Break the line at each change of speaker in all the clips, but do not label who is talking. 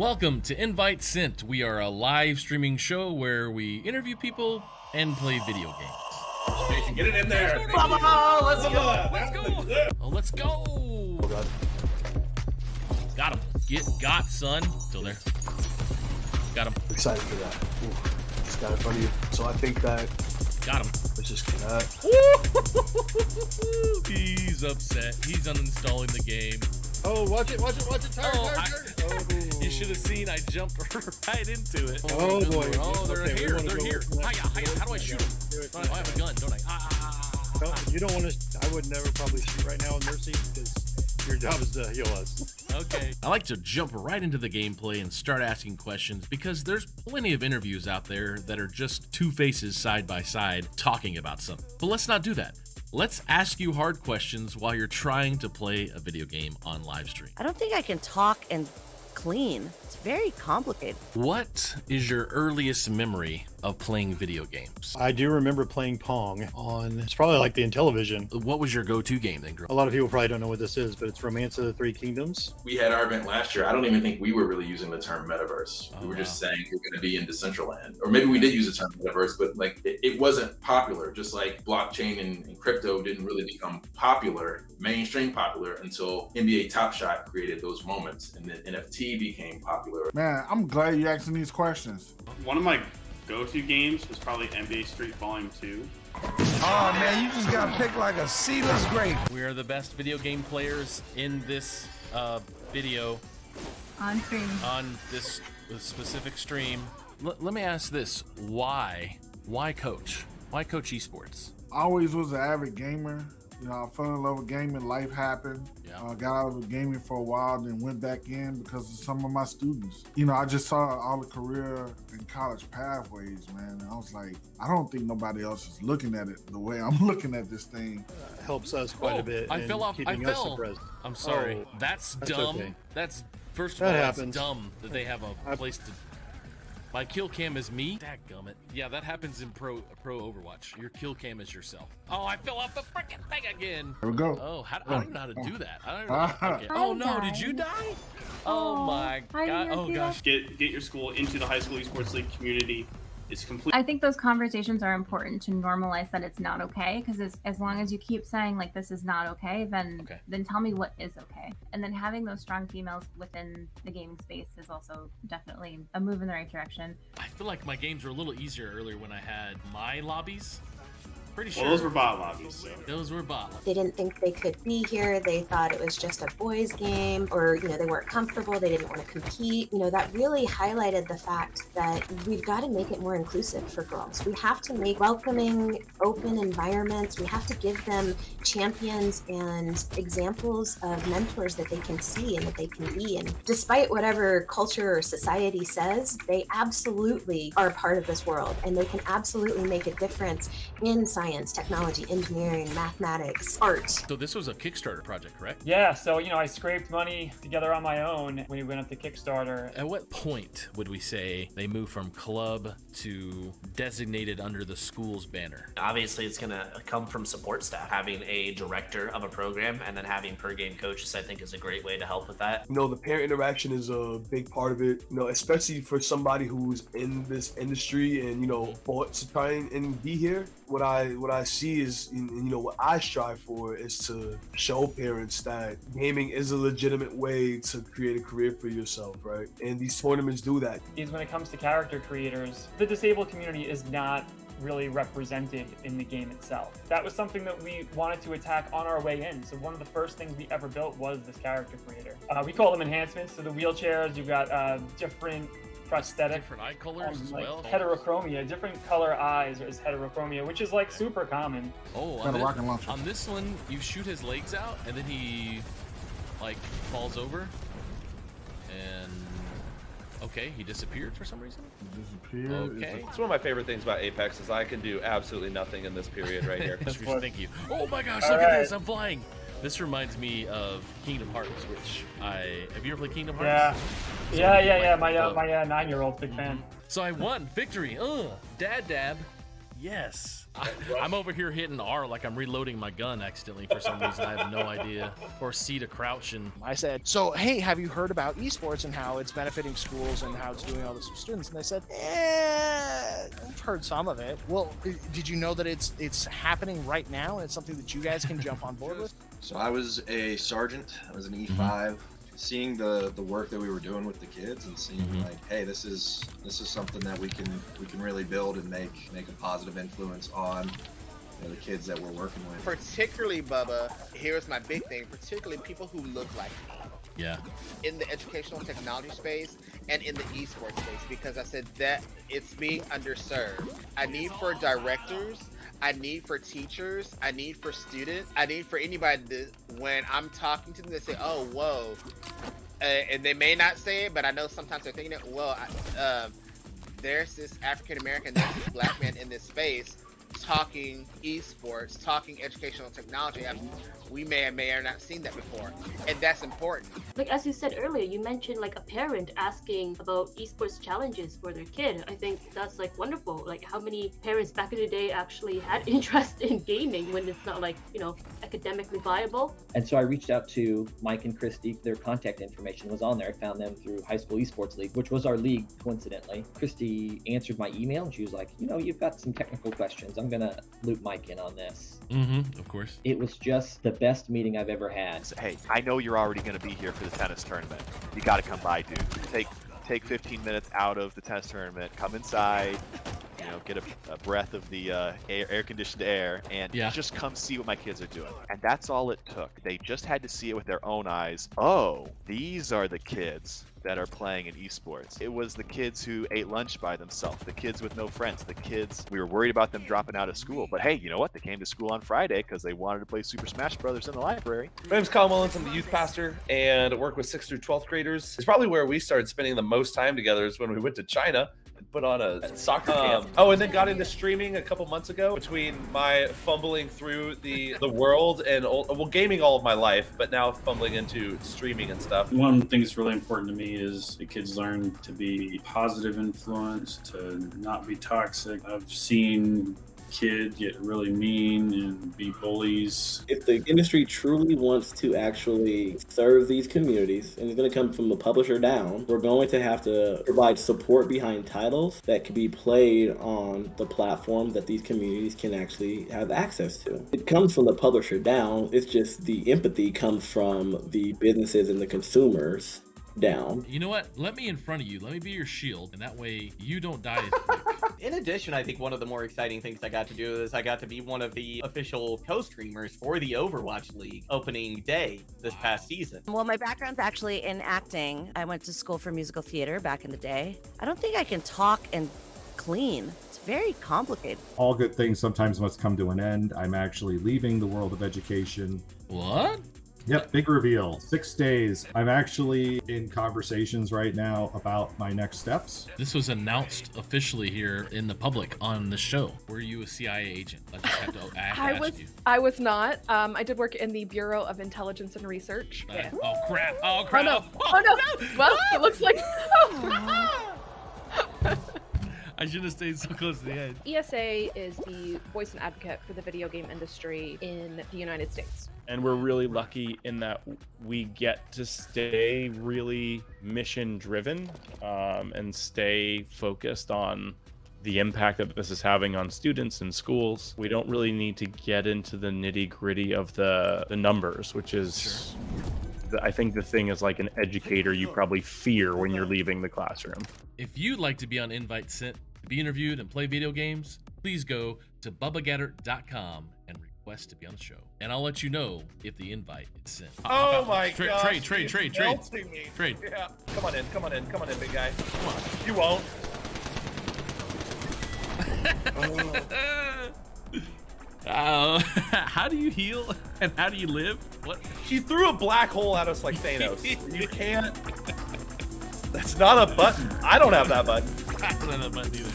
Welcome to Invite Sent. We are a live streaming show where we interview people and play video games.
Jason, get it in there.
Let's go. Let's go. Oh, let's go. Got him. Got, son. Still there. Got him.
Excited for that. Ooh, just got in front of you. So I think that.
Got him.
Let's just get that.
He's upset. He's uninstalling the game.
Oh, watch it. Tire.
You should have seen I jumped right into it.
Oh boy.
Oh, they're
Okay,
here. They're here. Hiya. How do I shoot them? I have a gun, don't I?
You don't want to. I would never probably shoot right now in their seat because your job is to heal us.
Okay. I like to jump right into the gameplay and start asking questions because there's plenty of interviews out there that are just two faces side by side talking about something. But let's not do that. Let's ask you hard questions while you're trying to play a video game on live stream.
I don't think I can talk and clean. It's very complicated.
What is your earliest memory of playing video games?
I do remember playing Pong on, it's probably like the Intellivision.
What was your go-to game then, girl?
A lot of people probably don't know what this is, but it's Romance of the Three Kingdoms.
We had our event last year. I don't even think we were really using the term metaverse. We were just saying we're going to be in Decentraland. Or maybe we did use the term metaverse, but like it wasn't popular. Just like blockchain and crypto didn't really become popular, mainstream popular, until NBA Top Shot created those moments and then NFT became popular.
Man, I'm glad you're asking these questions.
One of my go-to games was probably NBA Street Volume 2.
Oh man, you just gotta pick like a seedless grape.
We are the best video game players in this video
on stream.
On this specific stream. Let me ask this: Why coach? Why coach esports?
I always was an avid gamer. You know, I fell in love with gaming. Life happened.
Yeah.
Got out of gaming for a while, then went back in because of some of my students. You know, I just saw all the career and college pathways, man. And I was like, I don't think nobody else is looking at it the way I'm looking at this thing.
Helps us quite a bit.
I fell off. I fell. I'm sorry.
Oh,
that's dumb.
Okay.
That's first of
that
all,
happens.
That's dumb that they have a place to. My kill cam is me? Dadgummit. Yeah, that happens in pro Overwatch. Your kill cam is yourself. Oh, I fell off the freaking thing again.
There we go.
Oh, I don't know how to do that. I don't know. Okay. Oh no, did you die? Oh my god. Oh gosh.
Get your school into the high school esports league community. It's complete.
I think those conversations are important to normalize that it's not okay, because as long as you keep saying like this is not okay, then tell me what is okay. And then having those strong females within the gaming space is also definitely a move in the right direction.
I feel like my games were a little easier earlier when I had my lobbies. Pretty sure.
Well, those were bot lobbies. So.
Those were bot lobbies.
They didn't think they could be here. They thought it was just a boys' game, or, you know, they weren't comfortable. They didn't want to compete. You know, that really highlighted the fact that we've got to make it more inclusive for girls. We have to make welcoming, open environments. We have to give them champions and examples of mentors that they can see and that they can be. And despite whatever culture or society says, they absolutely are a part of this world, and they can absolutely make a difference in science, technology, engineering, mathematics, art.
So this was a Kickstarter project, correct?
Yeah, so, you know, I scraped money together on my own when we went up to Kickstarter.
At what point would we say they move from club to designated under the school's banner?
Obviously, it's going to come from support staff. Having a director of a program and then having per game coaches, I think, is a great way to help with that.
You know, the parent interaction is a big part of it, you know, especially for somebody who's in this industry and, you know, fought to try and be here. What I see is, you know, what I strive for is to show parents that gaming is a legitimate way to create a career for yourself, right? And these tournaments do that.
Is when it comes to character creators, the disabled community is not really represented in the game itself. That was something that we wanted to attack on our way in. So one of the first things we ever built was this character creator. We call them enhancements. So the wheelchairs, you've got different prosthetic,
different eye colors as
like
well.
Heterochromia, different color eyes is heterochromia, which is like super common.
Oh, on this one, you shoot his legs out and then he like falls over and okay, he disappeared for some reason. Okay.
It's one of my favorite things about Apex is I can do absolutely nothing in this period right here.
Thank you. Oh my gosh, look at this, I'm flying. This reminds me of Kingdom Hearts, which have you ever played Kingdom Hearts?
Yeah. My 9-year-old big fan.
So I won victory. Dad dab. Yes. I'm over here hitting R like I'm reloading my gun accidentally for some reason. I have no idea. Or C to crouch. And
I said, so, hey, have you heard about esports and how it's benefiting schools and how it's doing all this with students? And they said, I've heard some of it. Well, did you know that it's happening right now and it's something that you guys can jump on board with?
So I was a sergeant. I was an E5. Seeing the work that we were doing with the kids and seeing like, hey, this is something that we can really build and make a positive influence on the kids that we're working with.
Particularly, Bubba, here's my big thing, particularly people who look like me.
Yeah.
In the educational technology space and in the esports space, because I said that it's being underserved. I need for directors, I need for teachers, I need for students, I need for anybody to, when I'm talking to them, they say, oh, whoa. And they may not say it, but I know sometimes they're thinking it, well, there's this African American, there's this black man in this space talking esports, talking educational technology. We may have not seen that before, and that's important.
Like as you said earlier, you mentioned like a parent asking about esports challenges for their kid. I think that's like wonderful. Like how many parents back in the day actually had interest in gaming when it's not like, you know, academically viable.
And so I reached out to Mike and Christy. Their contact information was on there. I found them through High School Esports League, which was our league, coincidentally. Christy answered my email and she was like, you know, you've got some technical questions. I'm gonna loop Mike in on this.
Of course.
It was just the best meeting I've ever had.
Hey, I know you're already going to be here for the tennis tournament. You got to come by, dude. Take 15 minutes out of the tennis tournament. Come inside. You know, get a breath of the air-conditioned air, and just come see what my kids are doing. And that's all it took. They just had to see it with their own eyes. Oh, these are the kids that are playing in esports. It was the kids who ate lunch by themselves, the kids with no friends, the kids, we were worried about them dropping out of school. But hey, you know what? They came to school on Friday because they wanted to play Super Smash Brothers in the library.
My name's Kyle Mullins. I'm the youth pastor and work with 6th through 12th graders. It's probably where we started spending the most time together is when we went to China and put on a soccer camp. And then got into streaming a couple months ago between my fumbling through the world and, gaming all of my life, but now fumbling into streaming and stuff.
One of the things that's really important to me is the kids learn to be positive influence, to not be toxic. I've seen kids get really mean and be bullies.
If the industry truly wants to actually serve these communities, and it's going to come from the publisher down, we're going to have to provide support behind titles that can be played on the platform that these communities can actually have access to. It comes from the publisher down, it's just the empathy comes from the businesses and the consumers down.
You know what? Let me in front of you. Let me be your shield, and that way you don't die as quick.
In addition, I think one of the more exciting things I got to do is I got to be one of the official co-streamers for the Overwatch League opening day this past season.
Well, my background's actually in acting. I went to school for musical theater back in the day. I don't think I can talk and clean. It's very complicated.
All good things sometimes must come to an end. I'm actually leaving the world of education.
What?
Yep, big reveal. 6 days. I'm actually in conversations right now about my next steps.
This was announced officially here in the public on the show. Were you a CIA agent? I just have to ask you.
I was not. I did work in the Bureau of Intelligence and Research.
Oh crap! Oh crap!
Oh no! Well, it looks like.
I should have stayed so close to the edge.
ESA is the voice and advocate for the video game industry in the United States.
And we're really lucky in that we get to stay really mission driven and stay focused on the impact that this is having on students and schools. We don't really need to get into the nitty gritty of the numbers, which is, I think the thing is, like an educator, you probably fear when you're leaving the classroom.
If you'd like to be on invite sent to be interviewed and play video games, please go to BubbaGatter.com and request to be on the show. And I'll let you know if the invite is sent.
Oh my god.
Trade.
Yeah. Come on in, big guy. Come on. You won't.
How do you heal and how do you live? What?
She threw a black hole at us like Thanos. You can't. That's not a button. I don't have that button.
I don't have that button either.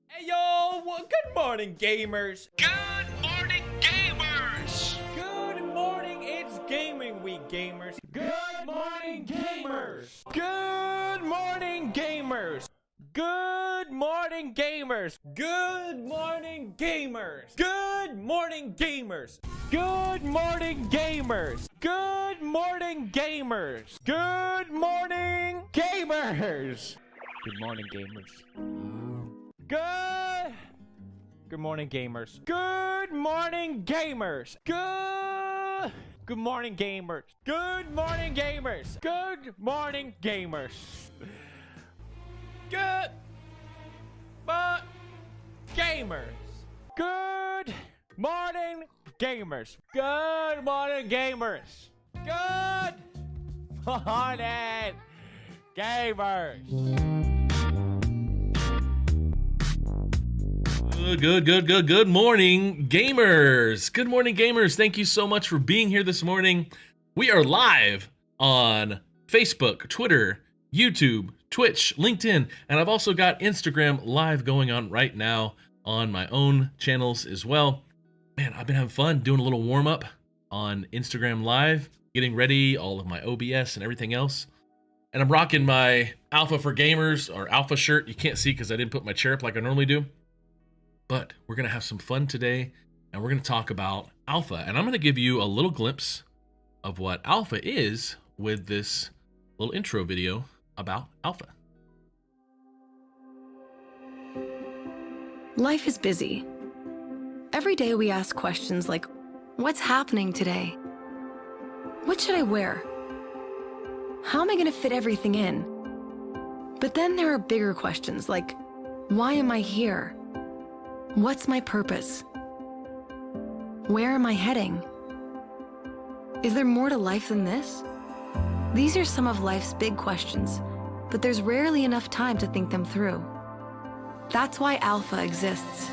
Hey yo, good morning, gamers.
Good morning, gamers.
Good morning, it's gaming week, gamers. Good morning, gamers. Good morning, gamers. Good morning, gamers. Good morning, gamers. Good morning, gamers. Good morning, gamers. Good morning, gamers. Good morning, gamers. Good morning, gamers. Good morning, gamers. Good morning, gamers. Good morning, gamers. Good morning, gamers. Good morning, gamers. Good gamers. Good morning, gamers. Good morning, gamers. Good morning, gamers.
Good morning, gamers. Good morning, gamers. Thank you so much for being here this morning. We are live on Facebook, Twitter, YouTube, Twitch, LinkedIn, and I've also got Instagram live going on right now on my own channels as well. Man, I've been having fun doing a little warm up on Instagram Live, getting ready, all of my OBS and everything else. And I'm rocking my Alpha for Gamers or Alpha shirt. You can't see because I didn't put my chair up like I normally do. But we're going to have some fun today, and we're going to talk about Alpha. And I'm going to give you a little glimpse of what Alpha is with this little intro video about Alpha.
Life is busy. Every day we ask questions like, what's happening today? What should I wear? How am I going to fit everything in? But then there are bigger questions like, why am I here? What's my purpose? Where am I heading? Is there more to life than this? These are some of life's big questions, but there's rarely enough time to think them through. That's why Alpha exists.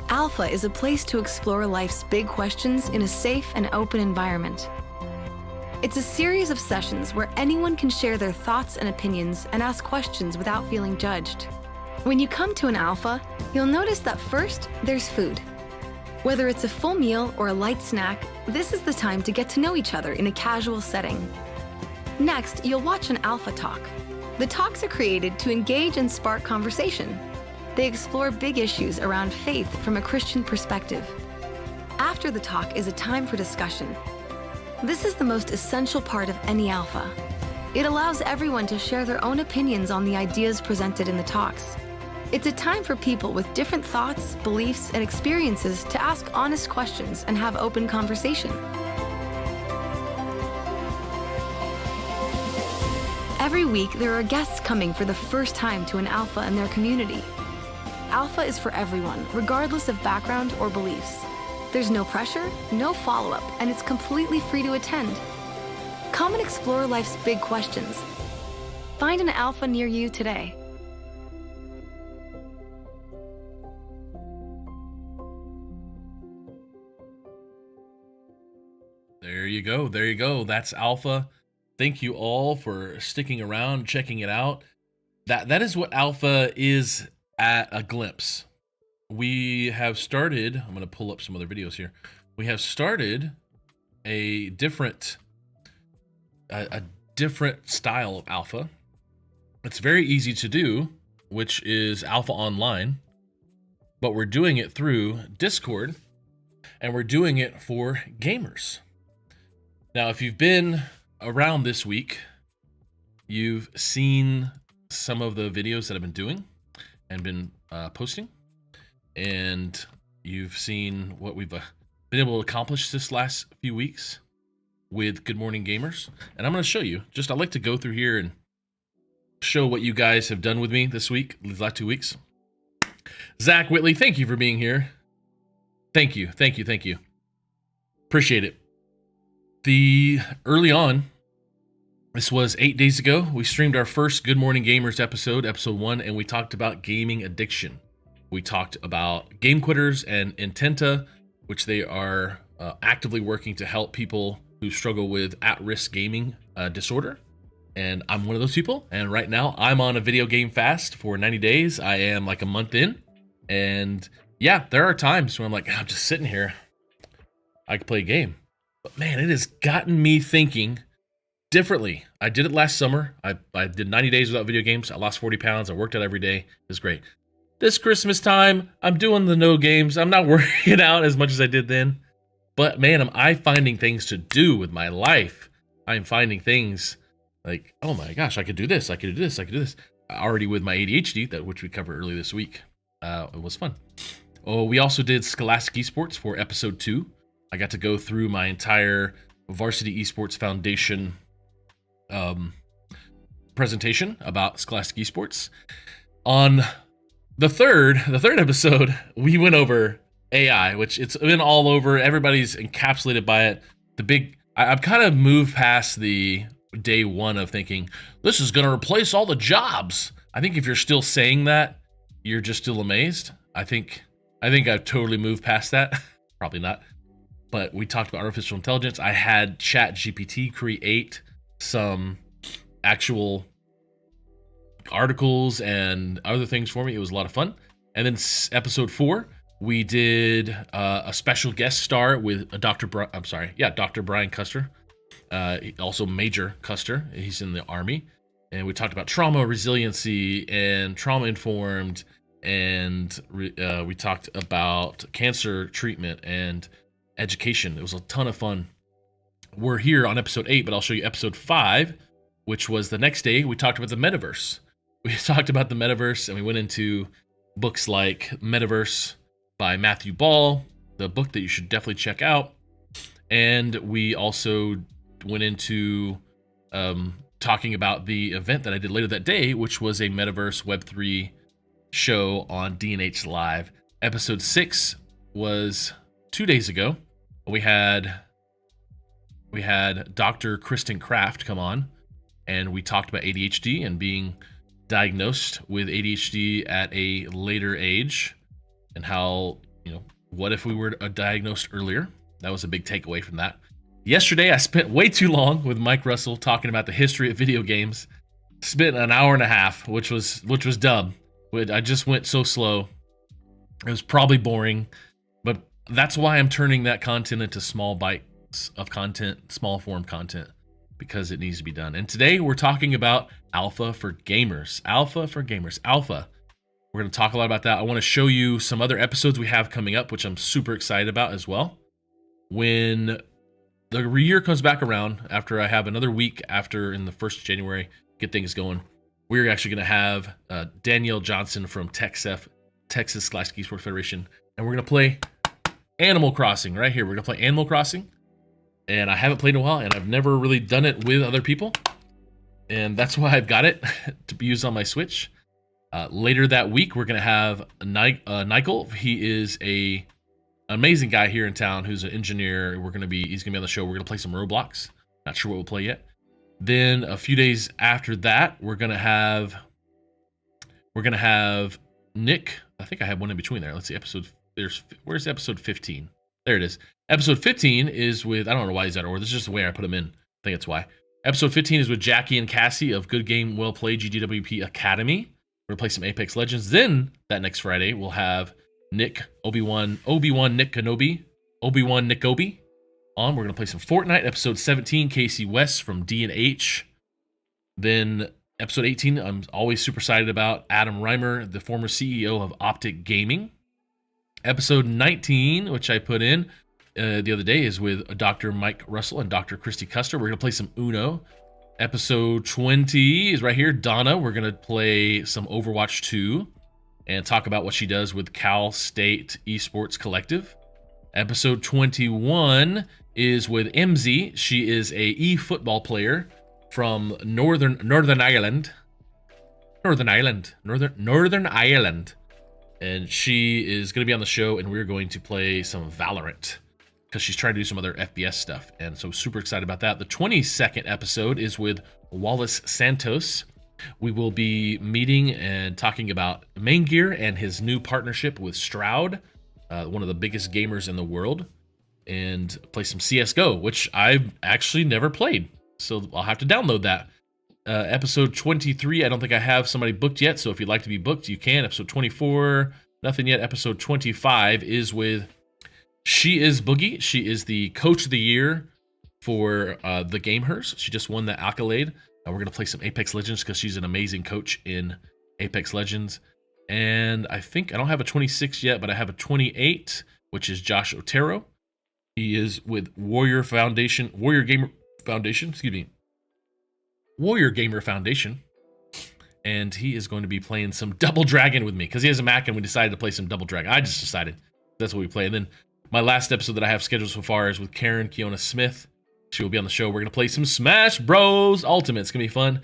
Alpha is a place to explore life's big questions in a safe and open environment. It's a series of sessions where anyone can share their thoughts and opinions and ask questions without feeling judged. When you come to an Alpha, you'll notice that first, there's food. Whether it's a full meal or a light snack, this is the time to get to know each other in a casual setting. Next, you'll watch an Alpha talk. The talks are created to engage and spark conversation. They explore big issues around faith from a Christian perspective. After the talk is a time for discussion. This is the most essential part of any Alpha. It allows everyone to share their own opinions on the ideas presented in the talks. It's a time for people with different thoughts, beliefs, and experiences to ask honest questions and have open conversation. Every week, there are guests coming for the first time to an Alpha in their community. Alpha is for everyone, regardless of background or beliefs. There's no pressure, no follow-up, and it's completely free to attend. Come and explore life's big questions. Find an Alpha near you today.
There you go. There you go. That's Alpha. Thank you all for sticking around, checking it out. That is what Alpha is at a glimpse. We have started, I'm going to pull up some other videos here. We have started a different style of Alpha. It's very easy to do, which is Alpha Online, but we're doing it through Discord, and we're doing it for gamers. Now, if you've been around this week, you've seen some of the videos that I've been doing and been posting, and you've seen what we've been able to accomplish this last few weeks with Good Morning Gamers. And I'm going to show you, I like to go through here and show what you guys have done with me this week, these last 2 weeks. Zach Whitley, thank you for being here. Thank you. Appreciate it. Early on, this was 8 days ago, we streamed our first Good Morning Gamers episode 1, and we talked about gaming addiction. We talked about Game Quitters and Intenta, which they are actively working to help people who struggle with at-risk gaming disorder. And I'm one of those people. And right now, I'm on a video game fast for 90 days. I am like a month in. And yeah, there are times when I'm like, I'm just sitting here. I could play a game. But man, it has gotten me thinking differently. I did it last summer. I did 90 days without video games. I lost 40 pounds. I worked out every day. It was great. This Christmas time, I'm doing the no games. I'm not working out as much as I did then. But man, am I finding things to do with my life. I'm finding things like, oh my gosh, I could do this. I could do this. I could do this. Already with my ADHD, which we covered early this week. It was fun. Oh, we also did Scholastic Esports for episode 2. I got to go through my entire Varsity Esports Foundation presentation about Scholastic Esports. On the third episode, we went over AI, which it's been all over. Everybody's encapsulated by it. I've kind of moved past the day one of thinking this is going to replace all the jobs. I think if you're still saying that, you're just still amazed. I think I've totally moved past that. Probably not. But we talked about artificial intelligence. I had ChatGPT create some actual articles and other things for me. It was a lot of fun. And then episode 4, we did a special guest star with Dr. Brian Custer. Also Major Custer. He's in the Army. And we talked about trauma resiliency and trauma informed. And we talked about cancer treatment and education. It was a ton of fun. We're here on episode 8, but I'll show you episode 5, which was the next day. We talked about the metaverse. We talked about the metaverse, and we went into books like Metaverse by Matthew Ball, the book that you should definitely check out. And we also went into talking about the event that I did later that day, which was a Metaverse Web3 show on D&H Live. Episode 6 was 2 days ago. We had Dr. Kristen Kraft come on, and we talked about ADHD and being diagnosed with ADHD at a later age, and how, what if we were diagnosed earlier? That was a big takeaway from that. Yesterday, I spent way too long with Mike Russell talking about the history of video games. Spent an hour and a half, which was dumb. I just went so slow. It was probably boring, but that's why I'm turning that content into small bites of content, small form content, because it needs to be done. And today we're talking about Alpha for Gamers. Alpha for Gamers. Alpha. We're going to talk a lot about that. I want to show you some other episodes we have coming up, which I'm super excited about as well. When the year comes back around, after I have another week after in the 1st of January, get things going, we're actually going to have Danielle Johnson from Texas Esports Federation, and we're going to play Animal Crossing right here. We're going to play Animal Crossing, and I haven't played in a while, and I've never really done it with other people, and that's why I've got it to be used on my Switch. Later that week, we're going to have Nigel. He is an amazing guy here in town who's an engineer. He's going to be on the show. We're going to play some Roblox. Not sure what we'll play yet. Then a few days after that, we're gonna have Nick. I think I have one in between there. Let's see. Where's episode 15? There it is. Episode 15 is with, I don't know why he's out of order. This is just the way I put him in. I think that's why. Episode 15 is with Jackie and Cassie of Good Game Well Played GDWP Academy. We're gonna play some Apex Legends. Then that next Friday we'll have Nick Obi-Wan Nick Kenobi on. We're going to play some Fortnite. Episode 17, Casey West from D&H. Then episode 18, I'm always super excited about Adam Reimer, the former CEO of Optic Gaming. Episode 19, which I put in the other day, is with Dr. Mike Russell and Dr. Christy Custer. We're going to play some Uno. Episode 20 is right here. Donna, we're going to play some Overwatch 2 and talk about what she does with Cal State Esports Collective. Episode 21 is with MZ. She is a eFootball player from Northern Ireland. And she is going to be on the show, and we're going to play some Valorant because she's trying to do some other FPS stuff. And so super excited about that. The 22nd episode is with Wallace Santos. We will be meeting and talking about Main Gear and his new partnership with Stroud, one of the biggest gamers in the world, and play some CSGO, which I've actually never played. So I'll have to download that. Episode 23, I don't think I have somebody booked yet, so if you'd like to be booked, you can. Episode 24, nothing yet. Episode 25 is with She Is Boogie. She is the Coach of the Year for the Gamers. She just won the accolade. We're going to play some Apex Legends because she's an amazing coach in Apex Legends. And I think I don't have a 26 yet, but I have a 28, which is Josh Otero. He is with Warrior Gamer Foundation. And he is going to be playing some Double Dragon with me because he has a Mac and we decided to play some Double Dragon. I just decided that's what we play. And then my last episode that I have scheduled so far is with Karen Kiona Smith. She will be on the show. We're going to play some Smash Bros. Ultimate. It's going to be fun.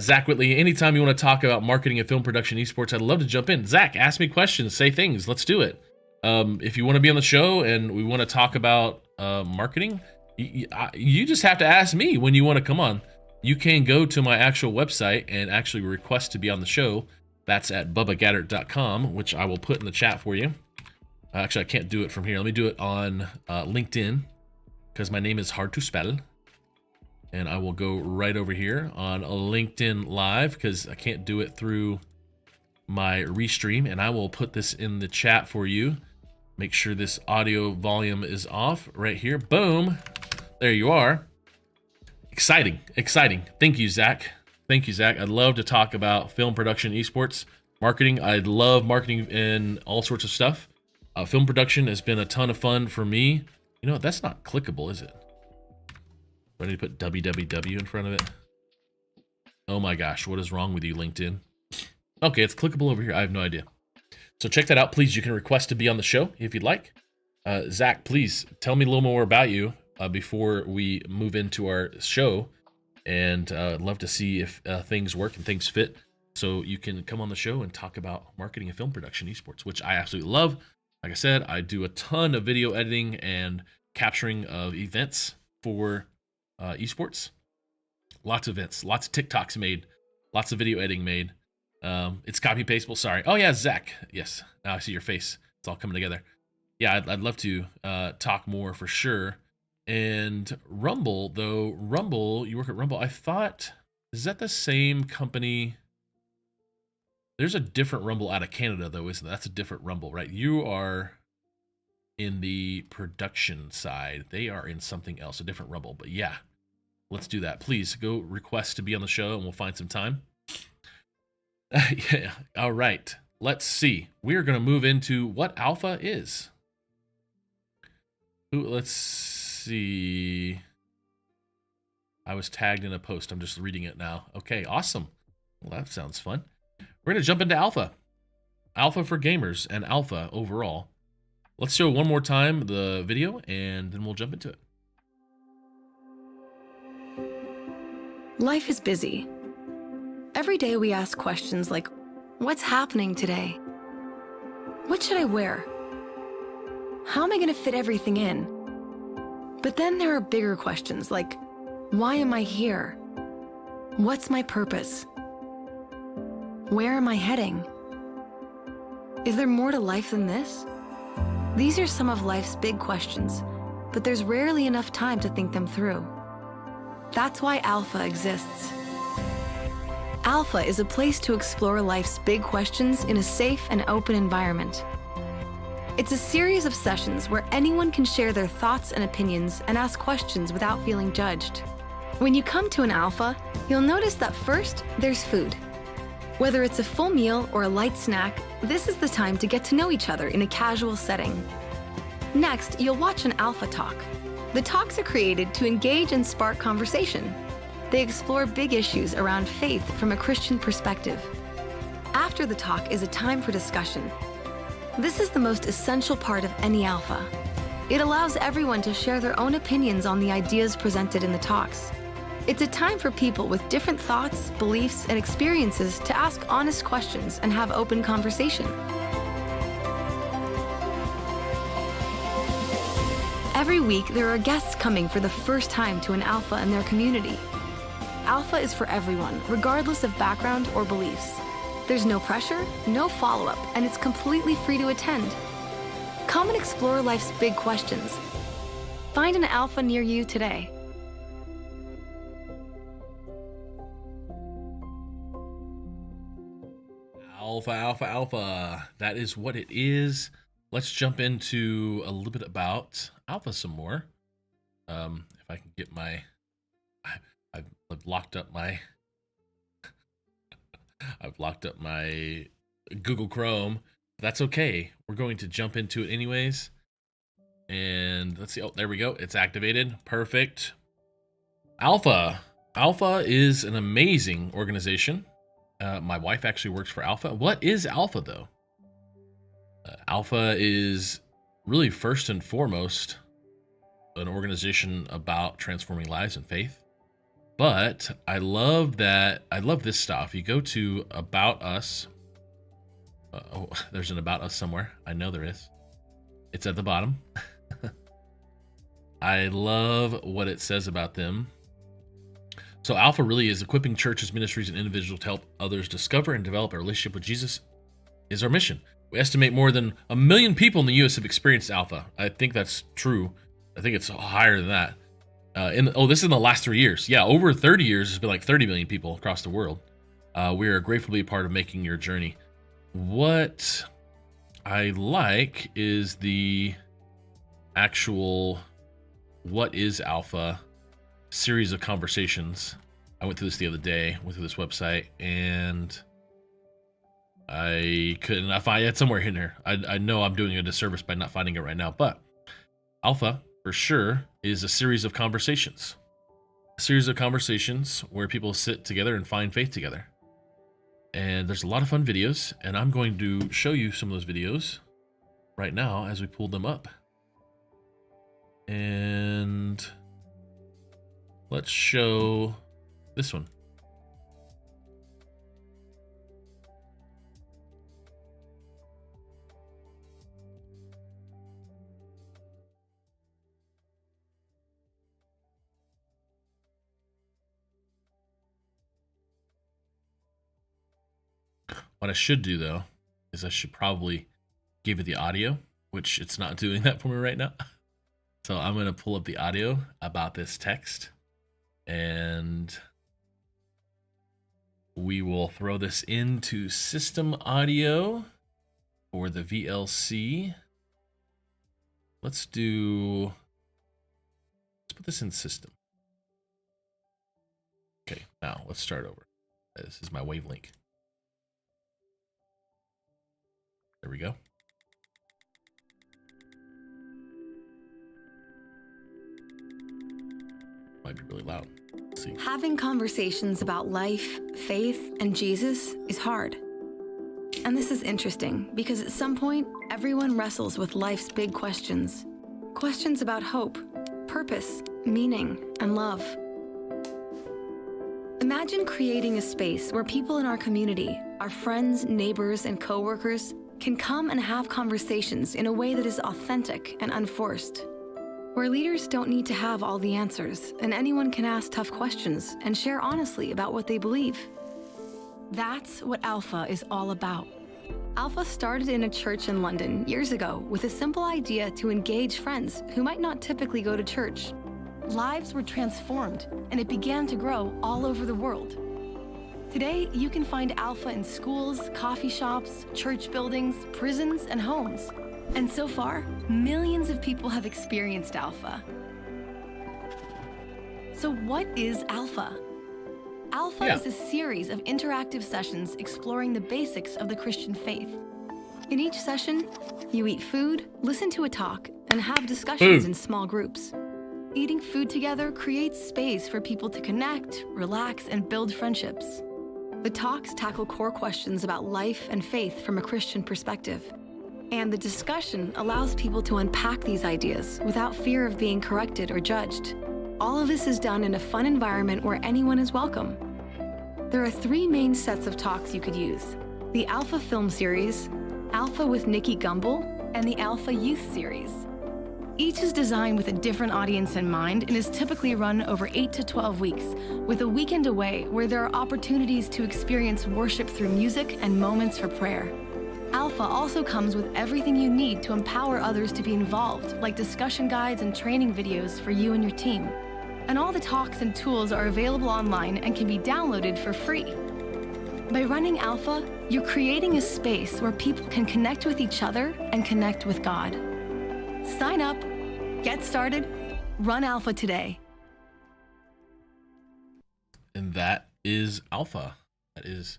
Zach Whitley, anytime you want to talk about marketing and film production esports, I'd love to jump in. Zach, ask me questions, say things. Let's do it. If you want to be on the show and we want to talk about marketing, you just have to ask me when you want to come on. You can go to my actual website and actually request to be on the show. That's at bubbagaddert.com, which I will put in the chat for you. Actually, I can't do it from here. Let me do it on LinkedIn because my name is hard to spell. And I will go right over here on LinkedIn Live because I can't do it through my restream. And I will put this in the chat for you. Make sure this audio volume is off right here. Boom. There you are. Exciting. Thank you, Zach. I'd love to talk about film production, esports, marketing. I love marketing and all sorts of stuff. Film production has been a ton of fun for me. You know what? That's not clickable, is it? Do I need to put www in front of it? Oh my gosh, what is wrong with you, LinkedIn? Okay, it's clickable over here. I have no idea. So check that out, please. You can request to be on the show if you'd like. Zach, please tell me a little more about you before we move into our show. And I'd love to see if things work and things fit. So you can come on the show and talk about marketing and film production esports, which I absolutely love. Like I said, I do a ton of video editing and capturing of events for esports. Lots of events, lots of TikToks made, lots of video editing made. It's copy pastable. Sorry. Oh yeah, Zach. Yes. Now I see your face. It's all coming together. Yeah, I'd love to talk more for sure. And Rumble, though, you work at Rumble. I thought, is that the same company? There's a different Rumble out of Canada, though, isn't it? That's a different Rumble, right? You are in the production side. They are in something else, a different Rumble. But yeah, let's do that. Please go request to be on the show and we'll find some time. Yeah. All right. Let's see. We're going to move into what alpha is. Ooh, let's see. I was tagged in a post. I'm just reading it now. Okay, awesome. Well, that sounds fun. We're going to jump into alpha. Alpha for gamers and alpha overall. Let's show one more time the video and then we'll jump into it.
Life is busy. Every day we ask questions like, what's happening today? What should I wear? How am I going to fit everything in? But then there are bigger questions like, why am I here? What's my purpose? Where am I heading? Is there more to life than this? These are some of life's big questions, but there's rarely enough time to think them through. That's why Alpha exists. Alpha is a place to explore life's big questions in a safe and open environment. It's a series of sessions where anyone can share their thoughts and opinions and ask questions without feeling judged. When you come to an Alpha, you'll notice that first, there's food. Whether it's a full meal or a light snack, this is the time to get to know each other in a casual setting. Next, you'll watch an Alpha Talk. The talks are created to engage and spark conversation. They explore big issues around faith from a Christian perspective. After the talk is a time for discussion. This is the most essential part of any Alpha. It allows everyone to share their own opinions on the ideas presented in the talks. It's a time for people with different thoughts, beliefs, and experiences to ask honest questions and have open conversation. Every week, there are guests coming for the first time to an Alpha in their community. Alpha is for everyone, regardless of background or beliefs. There's no pressure, no follow-up, and it's completely free to attend. Come and explore life's big questions. Find an Alpha near you today.
Alpha, alpha, alpha. That is what it is. Let's jump into a little bit about alpha some more. If I can get my, I've locked up my, I've locked up my Google Chrome. That's okay. We're going to jump into it anyways. And let's see. Oh, there we go. It's activated. Perfect. Alpha. Alpha is an amazing organization. My wife actually works for Alpha. What is Alpha, though? Alpha is really first and foremost an organization about transforming lives and faith. But I love that. I love this stuff. You go to About Us. Oh, there's an About Us somewhere. I know there is. It's at the bottom. I love what it says about them. So Alpha really is equipping churches, ministries, and individuals to help others discover and develop a relationship with Jesus is our mission. We estimate more than 1 million people in the U.S. have experienced Alpha. I think that's true. I think it's higher than that. This is in the last 3 years. Yeah, over 30 years, it's been like 30 million people across the world. We are grateful to be a part of making your journey. What I like is the actual What is Alpha series of conversations. I went through this the other day, went through this website, and I could not find it somewhere in here. I know I'm doing a disservice by not finding it right now, but Alpha, for sure, is a series of conversations. A series of conversations where people sit together and find faith together. And there's a lot of fun videos, and I'm going to show you some of those videos right now as we pull them up. And let's show this one. What I should do, though, is I should probably give it the audio, which it's not doing that for me right now. So I'm going to pull up the audio about this text, and we will throw this into system audio for the VLC. Let's put this in system. Okay, now let's start over. This is my wave link. There we go. Might be really loud. Let's see.
Having conversations about life, faith, and Jesus is hard. And this is interesting because at some point, everyone wrestles with life's big questions. Questions about hope, purpose, meaning, and love. Imagine creating a space where people in our community, our friends, neighbors, and coworkers, can come and have conversations in a way that is authentic and unforced. Where leaders don't need to have all the answers, and anyone can ask tough questions and share honestly about what they believe. That's what Alpha is all about. Alpha started in a church in London years ago with a simple idea to engage friends who might not typically go to church. Lives were transformed, and it began to grow all over the world. Today, you can find Alpha in schools, coffee shops, church buildings, prisons, and homes. And so far, millions of people have experienced Alpha. So what is Alpha? Alpha is a series of interactive sessions exploring the basics of the Christian faith. In each session, you eat food, listen to a talk, and have discussions in small groups. Eating food together creates space for people to connect, relax, and build friendships. The talks tackle core questions about life and faith from a Christian perspective. And the discussion allows people to unpack these ideas without fear of being corrected or judged. All of this is done in a fun environment where anyone is welcome. There are 3 main sets of talks you could use: the Alpha Film Series, Alpha with Nikki Gumbel, and the Alpha Youth Series. Each is designed with a different audience in mind and is typically run over 8 to 12 weeks, with a weekend away where there are opportunities to experience worship through music and moments for prayer. Alpha also comes with everything you need to empower others to be involved, like discussion guides and training videos for you and your team. And all the talks and tools are available online and can be downloaded for free. By running Alpha, you're creating a space where people can connect with each other and connect with God. Sign up, get started, Run Alpha today.
And that is Alpha. That is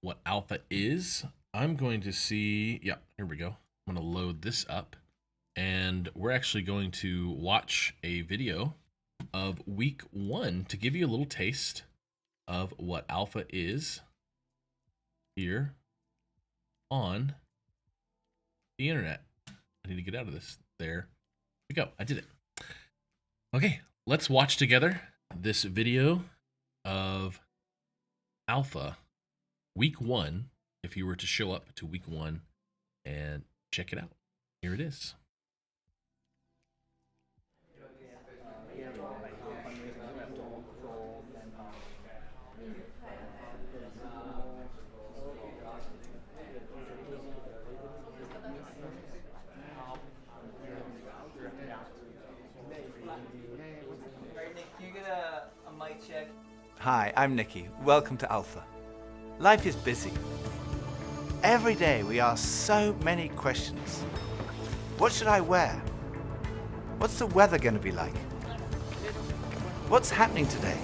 what Alpha is. I'm going to see, yeah, here we go. I'm going to load this up, and we're actually going to watch a video of week 1 to give you a little taste of what Alpha is here on the internet. I need to get out of this. There we go. I did it. Okay, let's watch together this video of Alpha week 1, if you were to show up to week 1 and check it out. Here it is.
Can you get a mic check?
Hi, I'm Nikki. Welcome to Alpha. Life is busy. Every day we ask so many questions. What should I wear? What's the weather going to be like? What's happening today?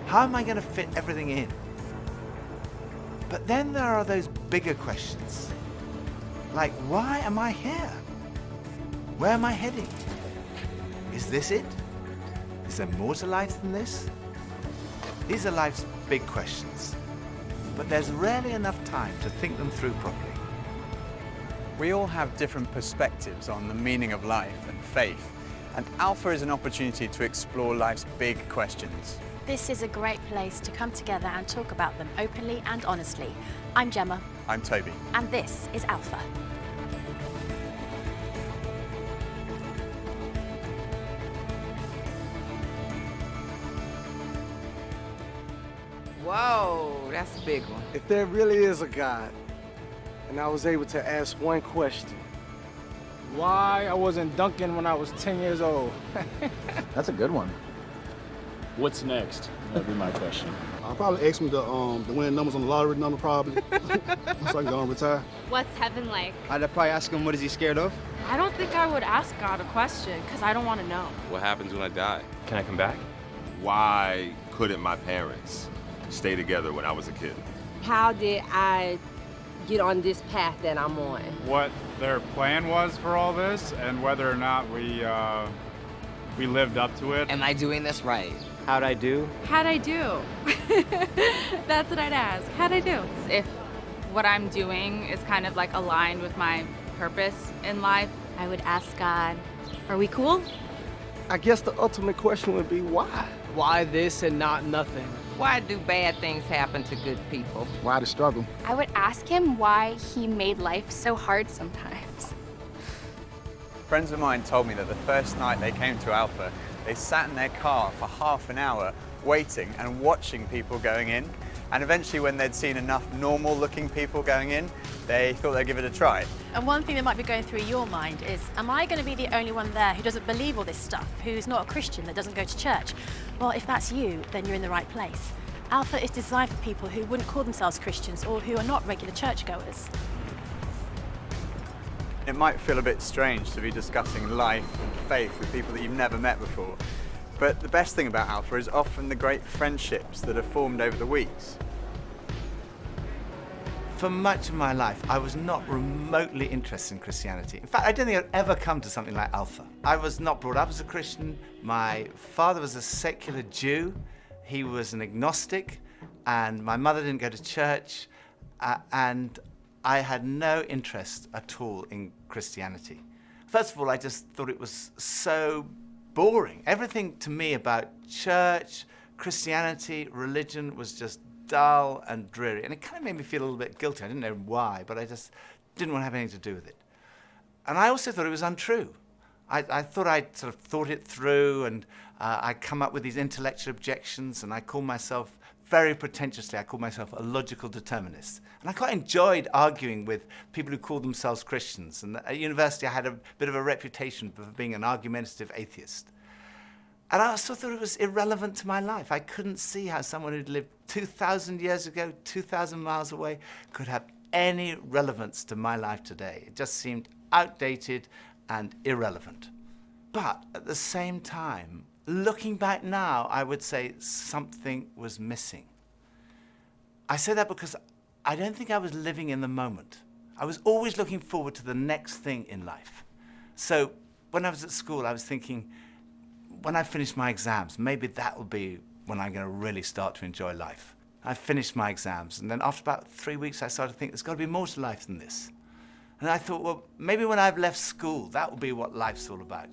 How am I going to fit everything in? But then there are those bigger questions. Like, why am I here? Where am I heading? Is this it? Is there more to life than this? These are life's big questions, but there's rarely enough time to think them through properly.
We all have different perspectives on the meaning of life and faith, and Alpha is an opportunity to explore life's big questions.
This is a great place to come together and talk about them openly and honestly. I'm Gemma.
I'm Toby.
And this is Alpha.
Whoa, that's a big one.
If there really is a God, and I was able to ask one question, why I wasn't dunking when I was 10 years old?
That's a good one. What's next? That'd be my question.
I'll probably ask him to win numbers on the lottery number, probably. So I can go and retire.
What's heaven like?
I'd probably ask him, what is he scared of?
I don't think I would ask God a question because I don't want to know.
What happens when I die?
Can I come back?
Why couldn't my parents stay together when I was a kid?
How did I get on this path that I'm on?
What their plan was for all this and whether or not we lived up to it.
Am I doing this right?
How'd I do?
How'd I do? That's what I'd ask. How'd I do? If what I'm doing is kind of like aligned with my purpose in life, I would ask God, are we cool?
I guess the ultimate question would be why? Why this and not nothing?
Why do bad things happen to good people?
Why the struggle?
I would ask him why he made life so hard sometimes.
Friends of mine told me that the first night they came to Alpha, they sat in their car for half an hour waiting and watching people going in. And eventually when they'd seen enough normal looking people going in, they thought they'd give it a try.
And one thing that might be going through your mind is, am I going to be the only one there who doesn't believe all this stuff, who's not a Christian, that doesn't go to church? Well, if that's you, then you're in the right place. Alpha is designed for people who wouldn't call themselves Christians or who are not regular churchgoers.
It might feel a bit strange to be discussing life and faith with people that you've never met before, but the best thing about Alpha is often the great friendships that are formed over the weeks.
For much of my life, I was not remotely interested in Christianity. In fact, I don't think I'd ever come to something like Alpha. I was not brought up as a Christian. My father was a secular Jew. He was an agnostic, and my mother didn't go to church, and I had no interest at all in Christianity. First of all, I just thought it was so boring. Everything to me about church, Christianity, religion was just dull and dreary, and it kind of made me feel a little bit guilty. I didn't know why, but I just didn't want to have anything to do with it. And I also thought it was untrue. I thought I'd sort of thought it through, and I'd come up with these intellectual objections, and I called myself, very pretentiously, I called myself a logical determinist. And I quite enjoyed arguing with people who called themselves Christians. And at university, I had a bit of a reputation for being an argumentative atheist. And I also thought it was irrelevant to my life. I couldn't see how someone who'd lived 2,000 years ago, 2,000 miles away, could have any relevance to my life today. It just seemed outdated and irrelevant. But at the same time, looking back now, I would say something was missing. I say that because I don't think I was living in the moment. I was always looking forward to the next thing in life. So when I was at school, I was thinking, when I finish my exams, maybe that will be when I'm going to really start to enjoy life. I finished my exams, and then after about 3 weeks, I started to think there's got to be more to life than this. And I thought, well, maybe when I've left school, that will be what life's all about.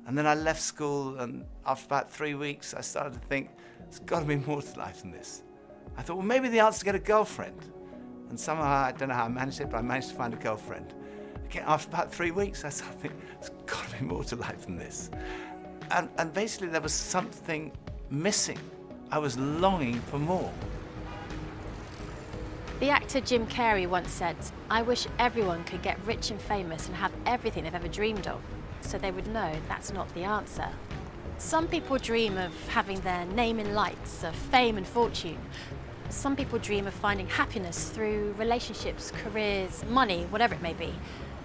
And then I left school, and after about 3 weeks, I started to think, there's got to be more to life than this. I thought, well, maybe the answer is to get a girlfriend. And somehow, I don't know how I managed it, but I managed to find a girlfriend. Again, after about 3 weeks, I started to think, there's got to be more to life than this. And basically, there was something missing. I was longing for more.
The actor Jim Carrey once said, "I wish everyone could get rich and famous and have everything they've ever dreamed of, so they would know that's not the answer." Some people dream of having their name in lights, of fame and fortune. Some people dream of finding happiness through relationships, careers, money, whatever it may be.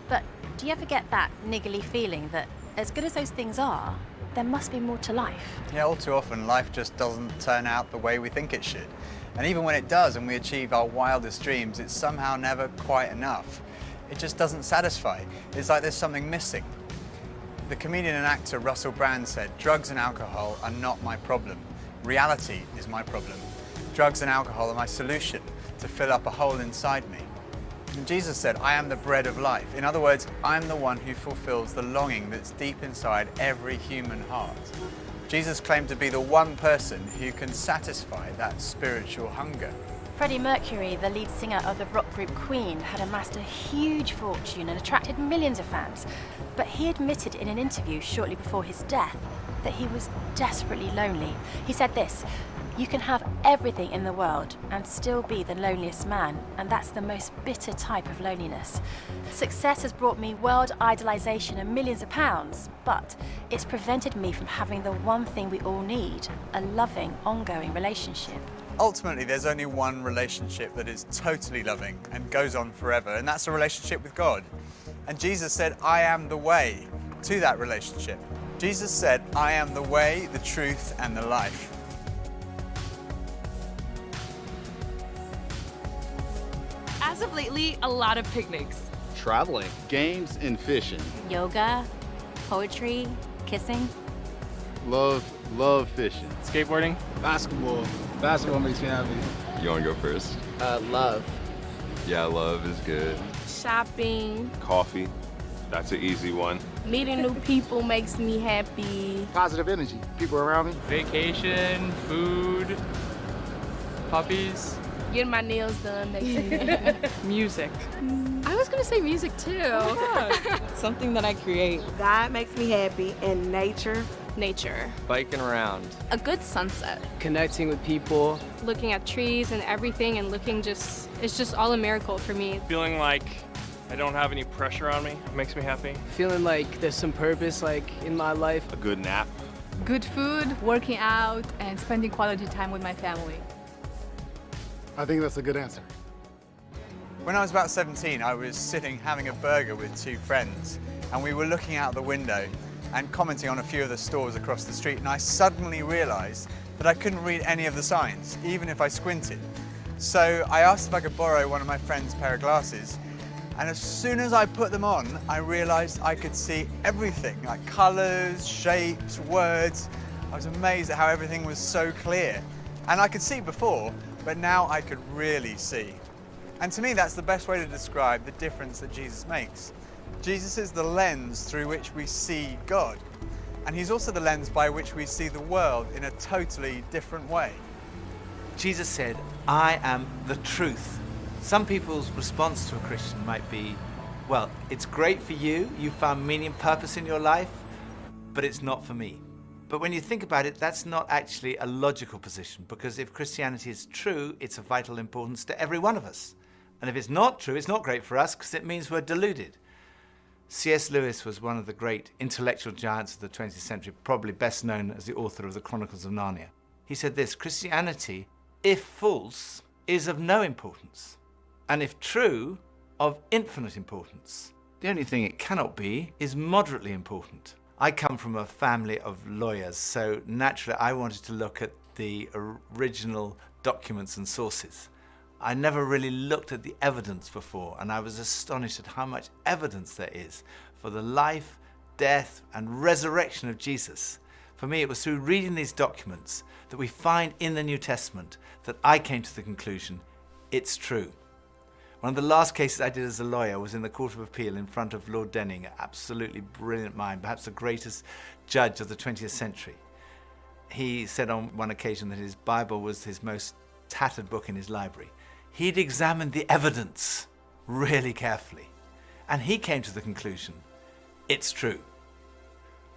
But do you ever get that niggly feeling that as good as those things are, there must be more to life?
Yeah, all too often life just doesn't turn out the way we think it should. And even when it does and we achieve our wildest dreams, it's somehow never quite enough. It just doesn't satisfy. It's like there's something missing. The comedian and actor Russell Brand said, "Drugs and alcohol are not my problem. Reality is my problem. Drugs and alcohol are my solution to fill up a hole inside me." And Jesus said, "I am the bread of life." In other words, I'm the one who fulfills the longing that's deep inside every human heart. Jesus claimed to be the one person who can satisfy that spiritual hunger.
Freddie Mercury, the lead singer of the rock group Queen, had amassed a huge fortune and attracted millions of fans. But he admitted in an interview shortly before his death that he was desperately lonely. He said this, "You can have everything in the world and still be the loneliest man, and that's the most bitter type of loneliness. Success has brought me world idolization and millions of pounds, but it's prevented me from having the one thing we all need, a loving, ongoing relationship."
Ultimately, there's only one relationship that is totally loving and goes on forever, and that's a relationship with God. And Jesus said, "I am the way to that relationship." Jesus said, "I am the way, the truth, and the life."
As of lately, a lot of picnics.
Traveling, games, and fishing.
Yoga, poetry, kissing.
Love fishing.
Skateboarding.
Basketball. Basketball makes me happy.
You want to go first?
Love.
Yeah, love is good.
Shopping.
Coffee, that's an easy one.
Meeting new people makes me happy.
Positive energy. People around me.
Vacation, food, puppies.
Getting my nails done makes me happy.
Music.
I was gonna say music too.
Something that I create. That makes me happy. And nature.
Nature.
Biking around.
A good sunset.
Connecting with people.
Looking at trees and everything and it's just all a miracle for me.
Feeling like I don't have any pressure on me makes me happy. Feeling like there's some purpose in my life.
A good nap.
Good food, working out, and spending quality time with my family.
I think that's a good answer.
When I was about 17, I was sitting having a burger with two friends, and we were looking out the window and commenting on a few of the stores across the street, and I suddenly realized that I couldn't read any of the signs, even if I squinted. So I asked if I could borrow one of my friend's pair of glasses, and as soon as I put them on, I realized I could see everything, like colors, shapes, words. I was amazed at how everything was so clear. And I could see before, but now I could really see. And to me, that's the best way to describe the difference that Jesus makes. Jesus is the lens through which we see God, and he's also the lens by which we see the world in a totally different way.
Jesus said, "I am the truth." Some people's response to a Christian might be, well, it's great for you, you found meaning and purpose in your life, but it's not for me. But when you think about it, that's not actually a logical position, because if Christianity is true, it's of vital importance to every one of us. And if it's not true, it's not great for us, because it means we're deluded. C.S. Lewis was one of the great intellectual giants of the 20th century, probably best known as the author of the Chronicles of Narnia. He said this, "Christianity, if false, is of no importance, and if true, of infinite importance. The only thing it cannot be is moderately important. I come from a family of lawyers, so naturally I wanted to look at the original documents and sources. I never really looked at the evidence before, and I was astonished at how much evidence there is for the life, death, and resurrection of Jesus. For me, it was through reading these documents that we find in the New Testament that I came to the conclusion, it's true. One of the last cases I did as a lawyer was in the Court of Appeal in front of Lord Denning, an absolutely brilliant mind, perhaps the greatest judge of the 20th century. He said on one occasion that his Bible was his most tattered book in his library. He'd examined the evidence really carefully, and he came to the conclusion, it's true.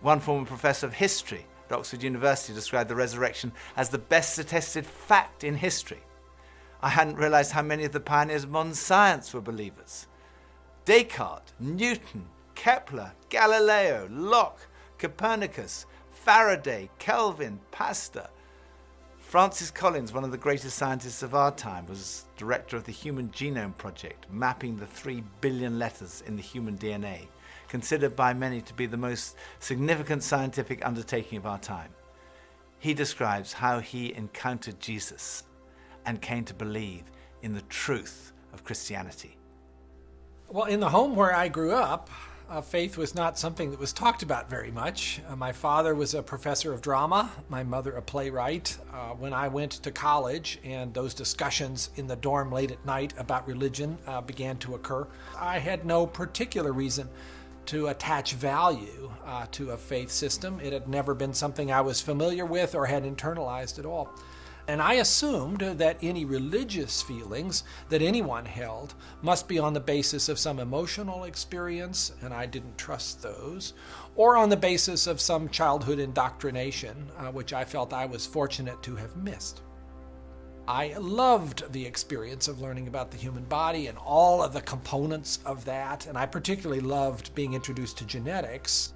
One former professor of history at Oxford University described the resurrection as the best attested fact in history. I hadn't realized how many of the pioneers of modern science were believers. Descartes, Newton, Kepler, Galileo, Locke, Copernicus, Faraday, Kelvin, Pasteur. Francis Collins, one of the greatest scientists of our time, was director of the Human Genome Project, mapping the 3 billion letters in the human DNA, considered by many to be the most significant scientific undertaking of our time. He describes how he encountered Jesus and came to believe in the truth of Christianity.
Well, in the home where I grew up, faith was not something that was talked about very much. My father was a professor of drama, my mother a playwright. When I went to college and those discussions in the dorm late at night about religion began to occur, I had no particular reason to attach value to a faith system. It had never been something I was familiar with or had internalized at all. And I assumed that any religious feelings that anyone held must be on the basis of some emotional experience, and I didn't trust those, or on the basis of some childhood indoctrination, which I felt I was fortunate to have missed. I loved the experience of learning about the human body and all of the components of that, and I particularly loved being introduced to genetics.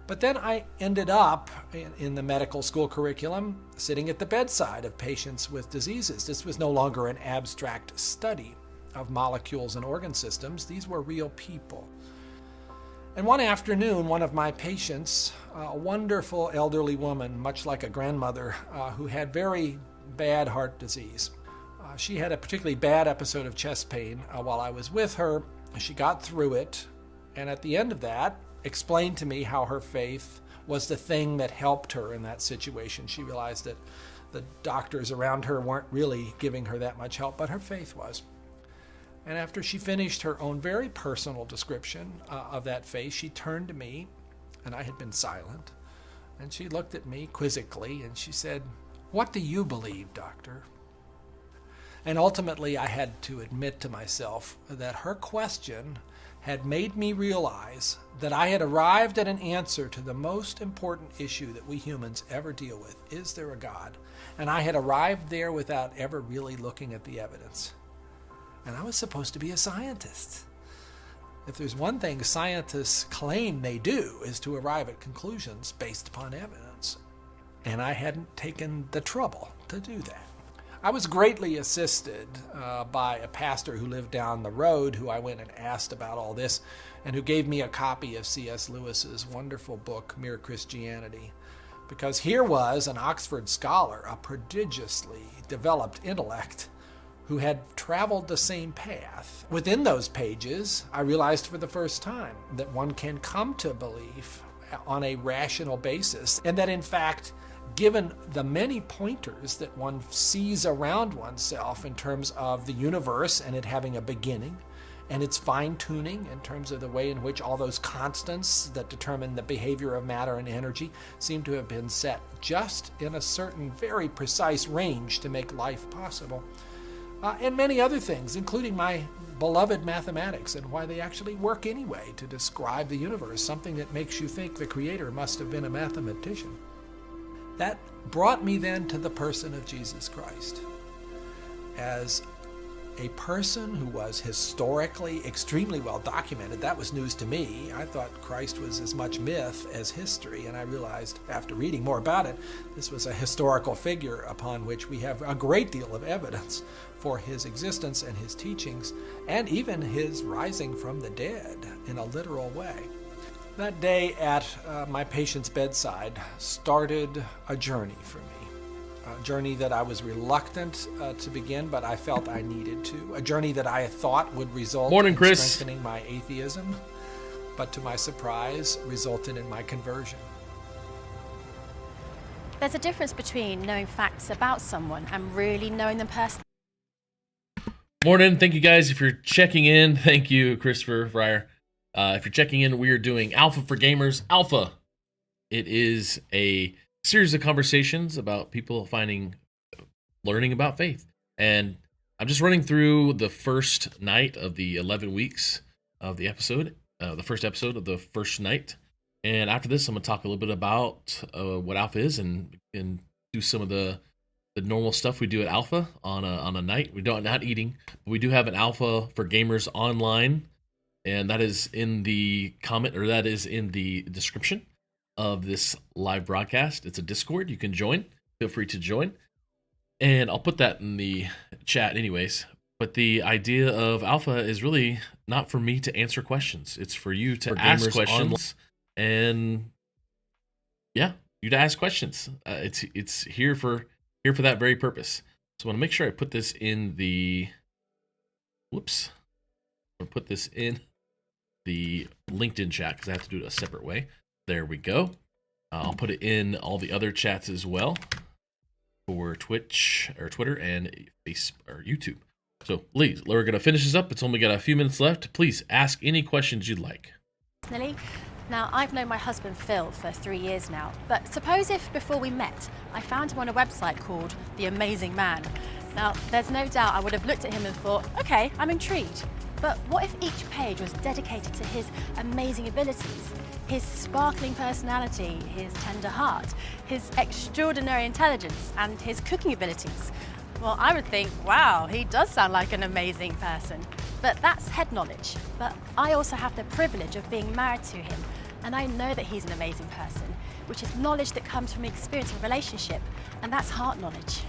But then I ended up in the medical school curriculum sitting at the bedside of patients with diseases. This was no longer an abstract study of molecules and organ systems. These were real people. And one afternoon, one of my patients, a wonderful elderly woman, much like a grandmother, who had very bad heart disease. She had a particularly bad episode of chest pain while I was with her. She got through it, and at the end of that, explained to me how her faith was the thing that helped her in that situation. She realized that the doctors around her weren't really giving her that much help, but her faith was. And after she finished her own very personal description of that faith, she turned to me, and I had been silent, and she looked at me quizzically, and she said, "What do you believe, doctor?" And ultimately, I had to admit to myself that her question had made me realize that I had arrived at an answer to the most important issue that we humans ever deal with. Is there a God? And I had arrived there without ever really looking at the evidence. And I was supposed to be a scientist. If there's one thing scientists claim they do is to arrive at conclusions based upon evidence. And I hadn't taken the trouble to do that. I was greatly assisted by a pastor who lived down the road, who I went and asked about all this, and who gave me a copy of C.S. Lewis's wonderful book, Mere Christianity. Because here was an Oxford scholar, a prodigiously developed intellect, who had traveled the same path. Within those pages, I realized for the first time that one can come to belief on a rational basis, and that in fact, given the many pointers that one sees around oneself in terms of the universe and it having a beginning, and its fine-tuning in terms of the way in which all those constants that determine the behavior of matter and energy seem to have been set just in a certain very precise range to make life possible. And many other things, including my beloved mathematics and why they actually work anyway to describe the universe, something that makes you think the Creator must have been a mathematician. That brought me then to the person of Jesus Christ as a person who was historically extremely well documented. That was news to me. I thought Christ was as much myth as history, and I realized after reading more about it, this was a historical figure upon which we have a great deal of evidence for his existence and his teachings, and even his rising from the dead in a literal way. That day at my patient's bedside started a journey for me. A journey that I was reluctant to begin, but I felt I needed to. A journey that I thought would result
Morning,
in
Chris.
strengthening my atheism, but to my surprise, resulted in my conversion.
There's a difference between knowing facts about someone and really knowing them personally.
Morning. Thank you guys if you're checking in. Thank you, Christopher Fryer. If you're checking in, we are doing Alpha for Gamers. Alpha. It is a series of conversations about people learning about faith. And I'm just running through the first night of the 11 weeks of the episode, the first episode of the first night. And after this, I'm going to talk a little bit about what Alpha is and do some of the normal stuff we do at Alpha on a night. We don't not eating, but we do have an Alpha for Gamers online, and that is in the that is in the description of this live broadcast. It's a Discord. You can join. Feel free to join. And I'll put that in the chat anyways. But the idea of Alpha is really not for me to answer questions. It's for you to ask questions and you to ask questions. It's here for that very purpose. So I want to make sure I put this in the I'll put this in the LinkedIn chat because I have to do it a separate way. There we go. I'll put it in all the other chats as well for Twitch or Twitter and Facebook or YouTube. So please, we're going to finish this up. It's only got a few minutes left. Please ask any questions you'd like.
Now, I've known my husband Phil for 3 years now, but suppose if before we met, I found him on a website called The Amazing Man. Now, there's no doubt I would have looked at him and thought, okay, I'm intrigued. But what if each page was dedicated to his amazing abilities, his sparkling personality, his tender heart, his extraordinary intelligence, and his cooking abilities? Well, I would think, wow, he does sound like an amazing person. But that's head knowledge. But I also have the privilege of being married to him, and I know that he's an amazing person, which is knowledge that comes from experience of relationship, and that's heart knowledge.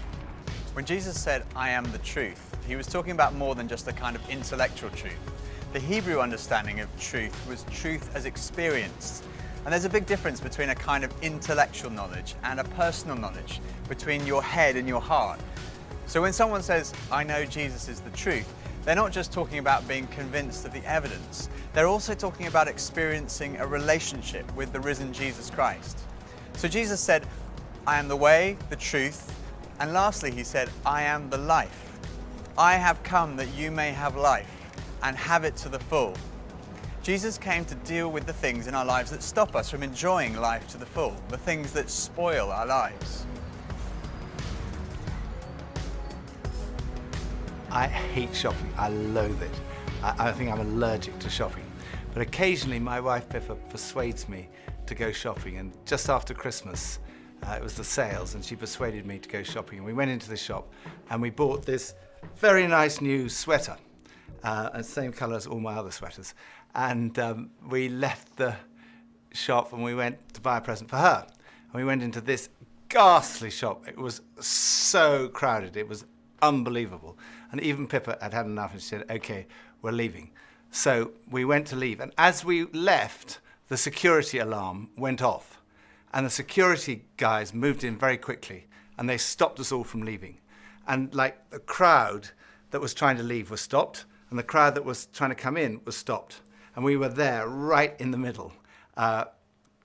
When Jesus said, I am the truth, he was talking about more than just a kind of intellectual truth. The Hebrew understanding of truth was truth as experienced. And there's a big difference between a kind of intellectual knowledge and a personal knowledge, between your head and your heart. So when someone says, I know Jesus is the truth, they're not just talking about being convinced of the evidence, they're also talking about experiencing a relationship with the risen Jesus Christ. So Jesus said, I am the way, the truth, and lastly he said, I am the life. I have come that you may have life and have it to the full. Jesus came to deal with the things in our lives that stop us from enjoying life to the full, the things that spoil our lives.
I hate shopping. I loathe it. I think I'm allergic to shopping. But occasionally my wife Pippa persuades me to go shopping, and just after Christmas it was the sales and she persuaded me to go shopping, and we went into the shop and we bought this very nice new sweater, and same colour as all my other sweaters, and we left the shop and we went to buy a present for her, and we went into this ghastly shop. It was so crowded, it was unbelievable. And even Pippa had had enough and she said, okay, we're leaving. So we went to leave. And as we left, the security alarm went off. And the security guys moved in very quickly and they stopped us all from leaving. And like the crowd that was trying to leave was stopped, and the crowd that was trying to come in was stopped. And we were there right in the middle. The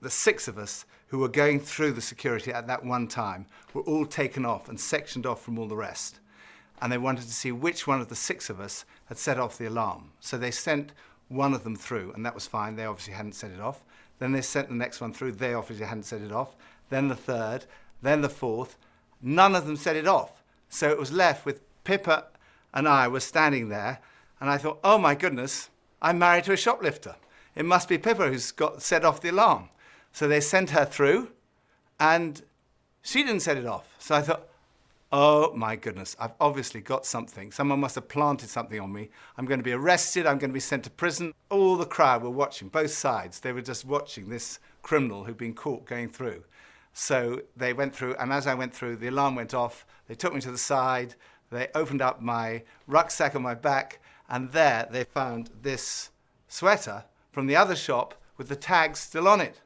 6 of us who were going through the security at that one time were all taken off and sectioned off from all the rest. And they wanted to see which one of the 6 of us had set off the alarm. So they sent one of them through, and that was fine. They obviously hadn't set it off. Then they sent the next one through. They obviously hadn't set it off. Then the 3rd, then the 4th. None of them set it off. So it was left with Pippa and I were standing there, and I thought, oh my goodness, I'm married to a shoplifter. It must be Pippa who's got set off the alarm. So they sent her through, and she didn't set it off. So I thought, oh my goodness, I've obviously got something. Someone must have planted something on me. I'm going to be arrested. I'm going to be sent to prison. All the crowd were watching, both sides. They were just watching this criminal who'd been caught going through. So they went through, and as I went through, the alarm went off. They took me to the side. They opened up my rucksack on my back, and there they found this sweater from the other shop with the tag still on it.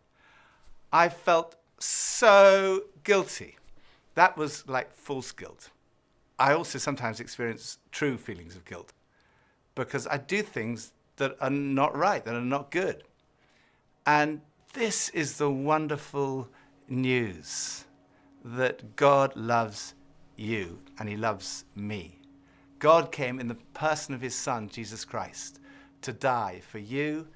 I felt so guilty. That was like false guilt. I also sometimes experience true feelings of guilt because I do things that are not right, that are not good. And this is the wonderful news that God loves you and he loves me. God came in the person of his Son, Jesus Christ, to die for you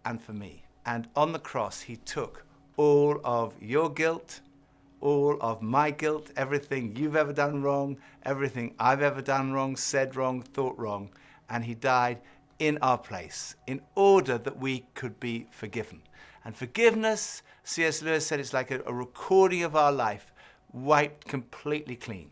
and for me. And on the cross, he took all of your guilt, all of my guilt, everything you've ever done wrong, everything I've ever done wrong, said wrong, thought wrong, and he died in our place in order that we could be forgiven. And forgiveness, C.S. Lewis said, it's like a recording of our life wiped completely clean.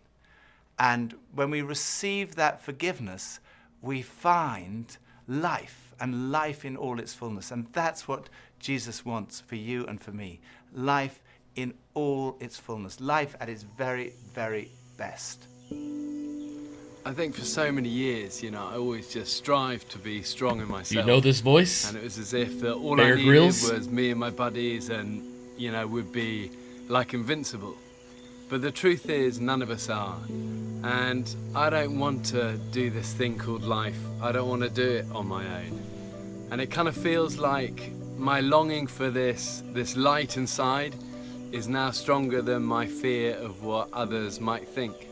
And when we receive that forgiveness, we find life, and life in all its fullness. And that's what Jesus wants for you and for me. Life in all its fullness. Life at its very, very best.
I think for so many years, I always just strive to be strong in myself.
You know this voice?
And it was as if that all
Bear
I needed
Grylls?
was me and my buddies and, would be like invincible. But the truth is, none of us are. And I don't want to do this thing called life. I don't want to do it on my own. And it kind of feels like my longing for this light inside is now stronger than my fear of what others might think.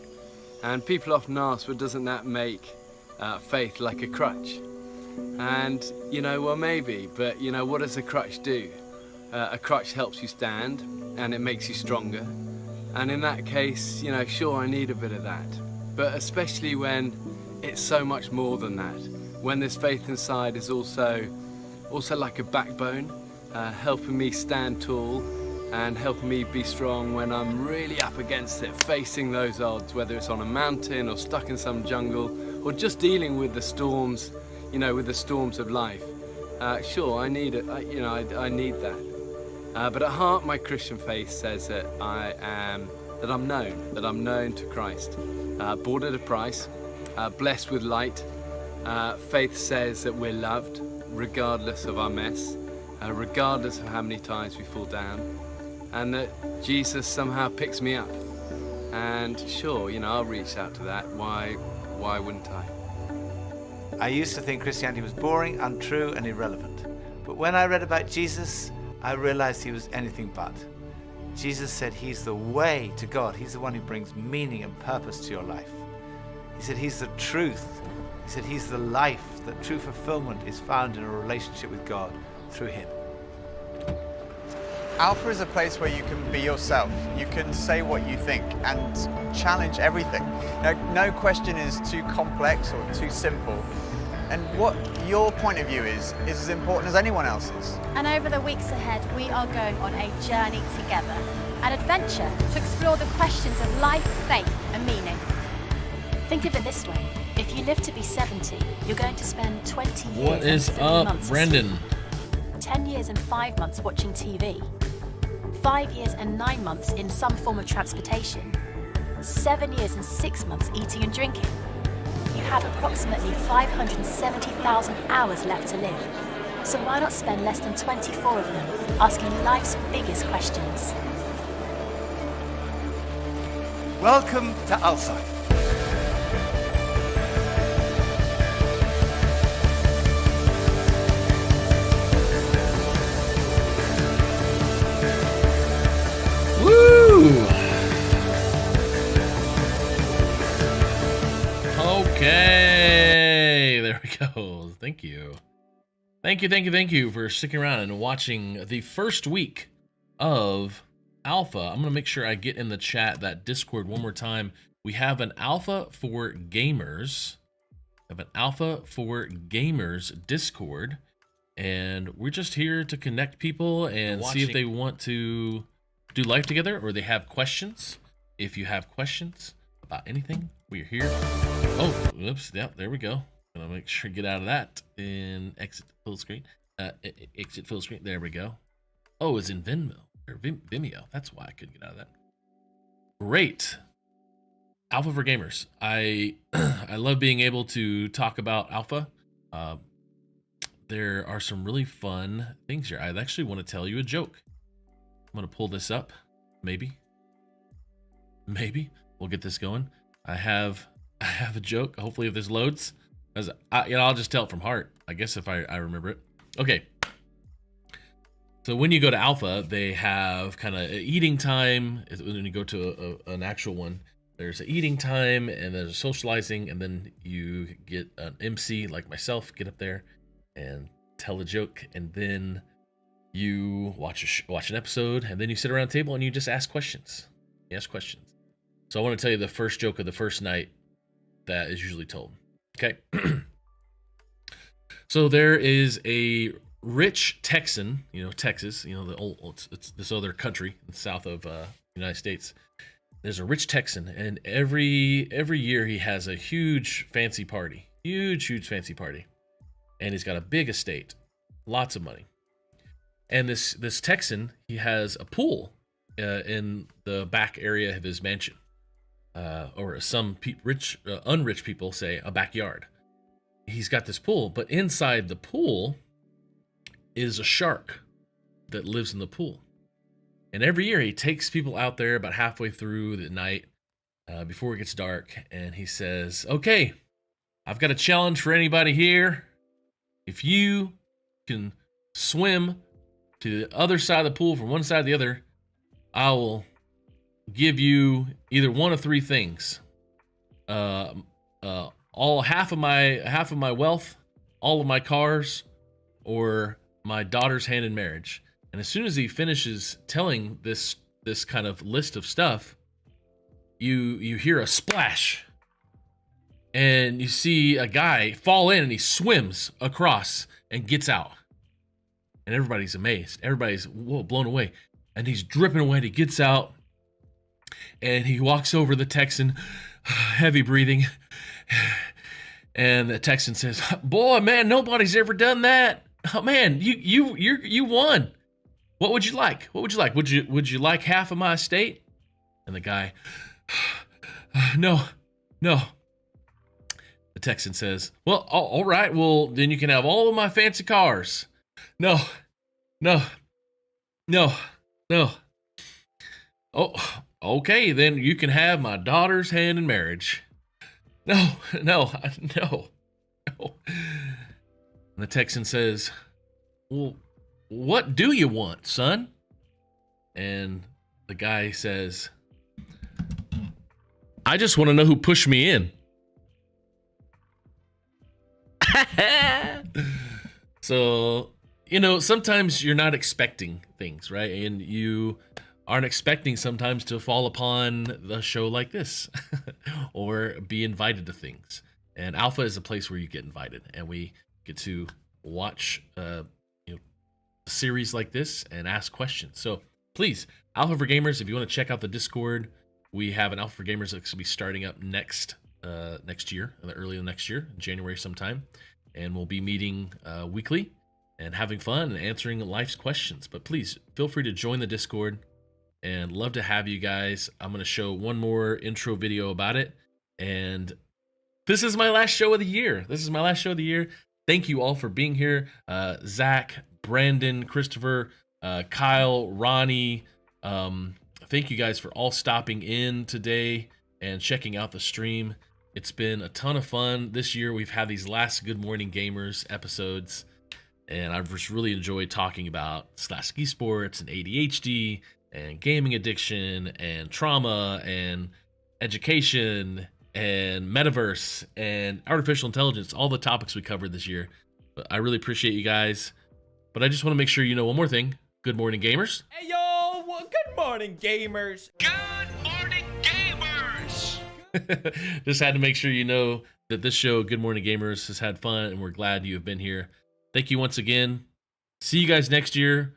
And people often ask, well, doesn't that make faith like a crutch? And, well, maybe, but, what does a crutch do? A crutch helps you stand, and it makes you stronger. And in that case, sure, I need a bit of that. But especially when it's so much more than that. When this faith inside is also like a backbone, helping me stand tall and helping me be strong when I'm really up against it, facing those odds, whether it's on a mountain or stuck in some jungle or just dealing with the storms, with the storms of life. Sure, I need it. I need that. But at heart, my Christian faith says that I'm known to Christ, bought at a price, blessed with light. Faith says that we're loved, regardless of our mess, regardless of how many times we fall down, and that Jesus somehow picks me up. And sure, I'll reach out to that. Why wouldn't I?
I used to think Christianity was boring, untrue, and irrelevant. But when I read about Jesus, I realized he was anything but. Jesus said he's the way to God. He's the one who brings meaning and purpose to your life. He said he's the truth. He said he's the life, that true fulfillment is found in a relationship with God through him.
Alpha is a place where you can be yourself. You can say what you think and challenge everything. No question is too complex or too simple. And what your point of view is as important as anyone else's.
And over the weeks ahead, we are going on a journey together, an adventure to explore the questions of life, faith, and meaning.
Think of it this way. If you live to be 70, you're going to spend 20 years
What is
and 3
up,
months
Brendan?
asleep, 10 years and 5 months watching TV, 5 years and 9 months in some form of transportation, 7 years and 6 months eating and drinking. You have approximately 570,000 hours left to live. So why not spend less than 24 of them asking life's biggest questions?
Welcome to Alpha.
Woo! Okay, there we go. Thank you. Thank you for sticking around and watching the first week of Alpha. I'm going to make sure I get in the chat that Discord one more time. We have an Alpha for Gamers. Discord. And we're just here to connect people and see if they want to do life together or they have questions. If you have questions about anything, we're here. Oh, oops. Yeah, there we go. Gonna make sure to get out of that and exit full screen. Exit full screen. There we go. Oh, it's in Vimeo. That's why I couldn't get out of that. Great. Alpha for Gamers. I love being able to talk about Alpha. there are some really fun things here. I actually want to tell you a joke. I'm going to pull this up. Maybe we'll get this going. I have a joke. Hopefully if this loads, as I'll just tell it from heart, I guess, if I remember it. Okay. So when you go to Alpha, they have kind of eating time. When you go to an actual one, there's an eating time and there's a socializing, and then you get an MC like myself, get up there and tell a joke, and then you watch an episode, and then you sit around a table and you just ask questions. You ask questions. So I want to tell you the first joke of the first night that is usually told. Okay. So there is a rich Texan, Texas, it's this other country in the south of the United States. There's a rich Texan, and every year he has a huge fancy party, huge fancy party, and he's got a big estate, lots of money. And this Texan, he has a pool in the back area of his mansion, or some unrich people say a backyard. He's got this pool, but inside the pool is a shark that lives in the pool. And every year he takes people out there about halfway through the night, before it gets dark, and he says, "Okay, I've got a challenge for anybody here. If you can swim to the other side of the pool from one side to the other, I will give you either one of three things. All half of my wealth, all of my cars, or my daughter's hand in marriage." And as soon as he finishes telling this kind of list of stuff, you hear a splash, and you see a guy fall in, and he swims across and gets out. And everybody's amazed. Everybody's blown away. And he's dripping away, and he gets out, and he walks over the Texan, heavy breathing. And the Texan says, "Boy, man, nobody's ever done that. Oh man, you won. What would you like? What would you like? Would you like half of my estate?" And the guy, no. The Texan says, "Well, all right. Well, then you can have all of my fancy cars." No. "Oh, okay. Then you can have my daughter's hand in marriage." No. And the Texan says, "Well, what do you want, son?" And the guy says, "I just want to know who pushed me in." So, sometimes you're not expecting things, right? And you aren't expecting sometimes to fall upon a show like this or be invited to things. And Alpha is a place where you get invited, and we get to watch a series like this and ask questions. So please, Alpha for Gamers, if you want to check out the Discord, we have an Alpha for Gamers that's going to be starting up next year, early next year, in January sometime. And we'll be meeting weekly and having fun and answering life's questions. But please, feel free to join the Discord, and love to have you guys. I'm going to show one more intro video about it. And this is my last show of the year. Thank you all for being here. Zach, Brandon, Christopher, Kyle, Ronnie. Thank you guys for all stopping in today and checking out the stream. It's been a ton of fun. This year we've had these last Good Morning Gamers episodes, and I've just really enjoyed talking about esports and ADHD and gaming addiction and trauma and education and metaverse and artificial intelligence, all the topics we covered this year. But I really appreciate you guys. But I just want to make sure you know one more thing. Good morning, gamers.
Hey, yo, good morning, gamers. Good morning, gamers.
Just had to make sure you know that this show, Good Morning Gamers, has had fun, and we're glad you have been here. Thank you once again. See you guys next year.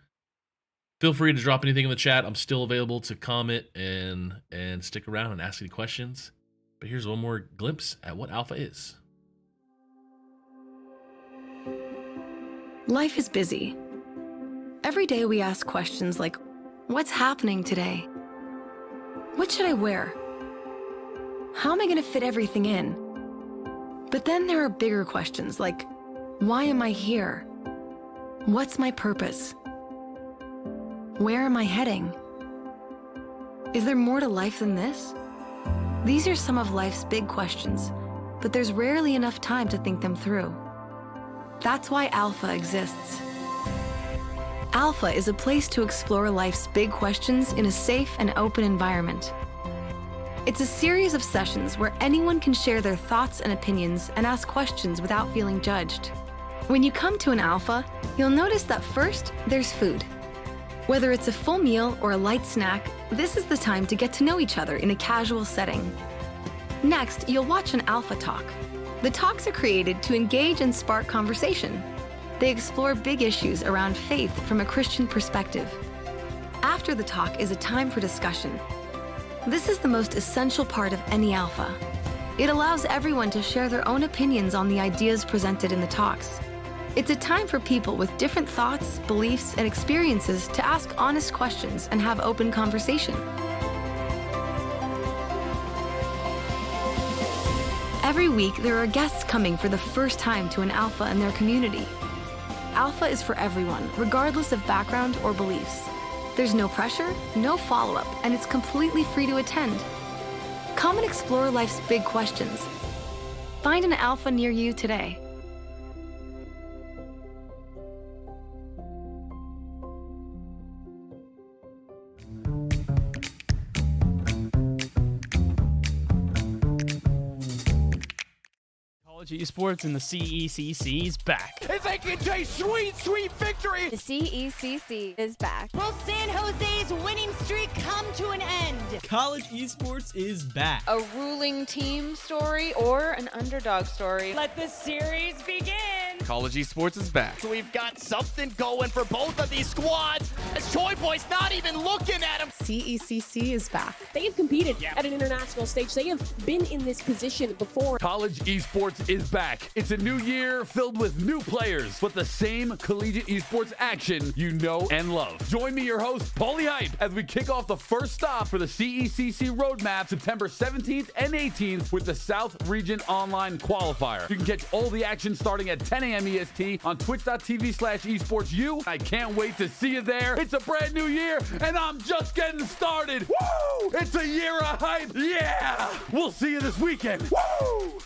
Feel free to drop anything in the chat. I'm still available to comment and stick around and ask any questions. But here's one more glimpse at what Alpha is.
Life is busy. Every day we ask questions like, what's happening today? What should I wear? How am I going to fit everything in? But then there are bigger questions like, why am I here? What's my purpose? Where am I heading? Is there more to life than this? These are some of life's big questions, but there's rarely enough time to think them through. That's why Alpha exists. Alpha is a place to explore life's big questions in a safe and open environment. It's a series of sessions where anyone can share their thoughts and opinions and ask questions without feeling judged. When you come to an Alpha, you'll notice that first, there's food. Whether it's a full meal or a light snack, this is the time to get to know each other in a casual setting. Next, you'll watch an Alpha Talk. The talks are created to engage and spark conversation. They explore big issues around faith from a Christian perspective. After the talk is a time for discussion. This is the most essential part of any Alpha. It allows everyone to share their own opinions on the ideas presented in the talks. It's a time for people with different thoughts, beliefs, and experiences to ask honest questions and have open conversation. Every week, there are guests coming for the first time to an Alpha in their community. Alpha is for everyone, regardless of background or beliefs. There's no pressure, no follow-up, and it's completely free to attend. Come and explore life's big questions. Find an Alpha near you today.
College esports and the CECC is back.
If they can taste sweet, sweet victory!
The CECC is back.
Will San Jose's winning streak come to an end?
College esports is back.
A ruling team story or an underdog story.
Let the series begin!
College esports is back.
So we've got something going for both of these squads, as Choi Boy's not even looking at him.
CECC is back.
They have competed at an international stage. They have been in this position before.
College esports is back. It's a new year filled with new players, but the same collegiate esports action you know and love. Join me, your host, Paulie Hype, as we kick off the first stop for the CECC Roadmap September 17th and 18th with the South Region Online Qualifier. You can catch all the action starting at 10 a.m. EST on twitch.tv/esportsu. I can't wait to see you there. It's a brand new year, and I'm just getting started. Woo! It's a year of hype. Yeah! We'll see you this weekend. Woo!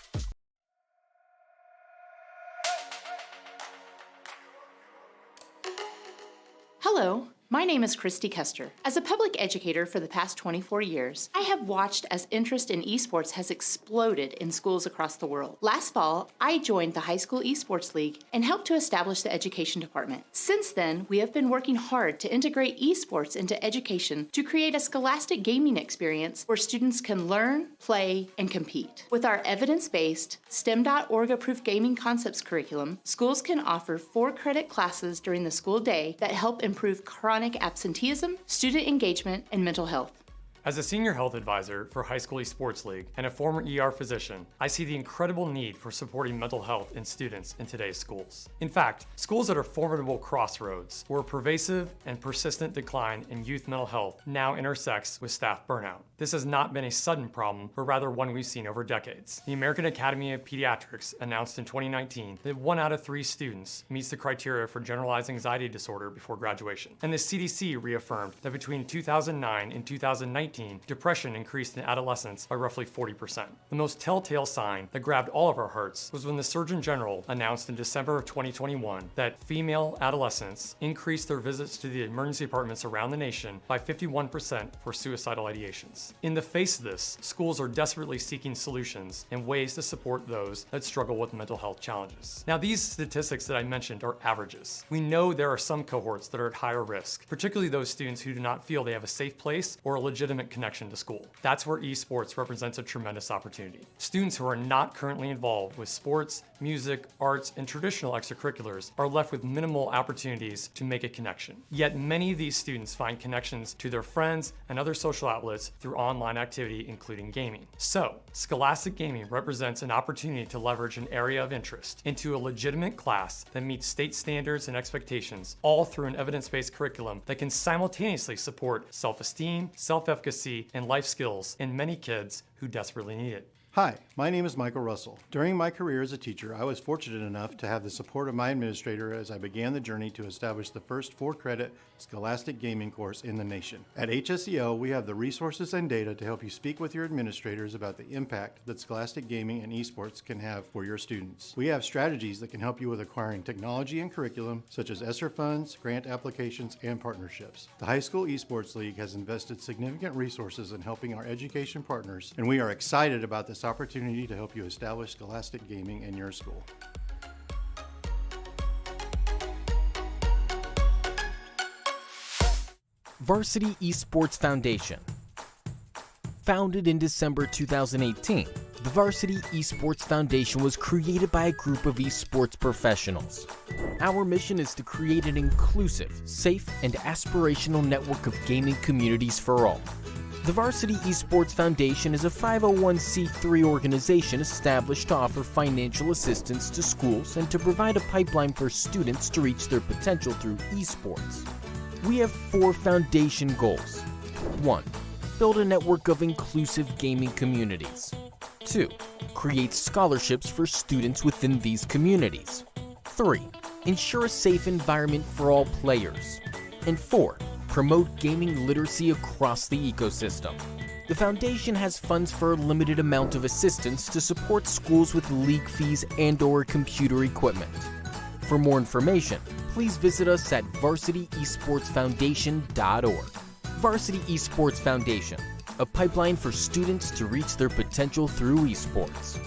Hello, my name is Christy Kester. As a public educator for the past 24 years, I have watched as interest in esports has exploded in schools across the world. Last fall, I joined the High School Esports League and helped to establish the education department. Since then, we have been working hard to integrate esports into education to create a scholastic gaming experience where students can learn, play, and compete. With our evidence-based, STEM.org-approved gaming concepts curriculum, schools can offer 4-credit classes during the school day that help improve chronic absenteeism, student engagement, and mental health.
As a senior health advisor for High School Esports League and a former ER physician, I see the incredible need for supporting mental health in students in today's schools. In fact, schools that are formidable crossroads where a pervasive and persistent decline in youth mental health now intersects with staff burnout. This has not been a sudden problem, but rather one we've seen over decades. The American Academy of Pediatrics announced in 2019 that 1 out of 3 students meets the criteria for generalized anxiety disorder before graduation. And the CDC reaffirmed that between 2009 and 2019, depression increased in adolescents by roughly 40%. The most telltale sign that grabbed all of our hearts was when the Surgeon General announced in December of 2021 that female adolescents increased their visits to the emergency departments around the nation by 51% for suicidal ideations. In the face of this, schools are desperately seeking solutions and ways to support those that struggle with mental health challenges. Now, these statistics that I mentioned are averages. We know there are some cohorts that are at higher risk, particularly those students who do not feel they have a safe place or a legitimate connection to school. That's where esports represents a tremendous opportunity. Students who are not currently involved with sports, music, arts, and traditional extracurriculars are left with minimal opportunities to make a connection. Yet many of these students find connections to their friends and other social outlets through online activity, including gaming. So, Scholastic Gaming represents an opportunity to leverage an area of interest into a legitimate class that meets state standards and expectations, all through an evidence-based curriculum that can simultaneously support self-esteem, self-efficacy, and life skills in many kids who desperately need it.
Hi, my name is Michael Russell. During my career as a teacher, I was fortunate enough to have the support of my administrator as I began the journey to establish the first 4-credit Scholastic Gaming course in the nation. At HSEL, we have the resources and data to help you speak with your administrators about the impact that Scholastic Gaming and esports can have for your students. We have strategies that can help you with acquiring technology and curriculum, such as ESSER funds, grant applications, and partnerships. The High School Esports League has invested significant resources in helping our education partners, and we are excited about this opportunity to help you establish Scholastic Gaming in your school.
Varsity Esports Foundation. Founded in December 2018, the Varsity Esports Foundation was created by a group of esports professionals. Our mission is to create an inclusive, safe, and aspirational network of gaming communities for all. The Varsity Esports Foundation is a 501c3 organization established to offer financial assistance to schools and to provide a pipeline for students to reach their potential through esports. We have 4 foundation goals. 1. Build a network of inclusive gaming communities. 2. Create scholarships for students within these communities. 3. Ensure a safe environment for all players. And 4. Promote gaming literacy across the ecosystem. The foundation has funds for a limited amount of assistance to support schools with league fees and/or computer equipment. For more information, please visit us at varsityesportsfoundation.org. Varsity Esports Foundation, a pipeline for students to reach their potential through esports.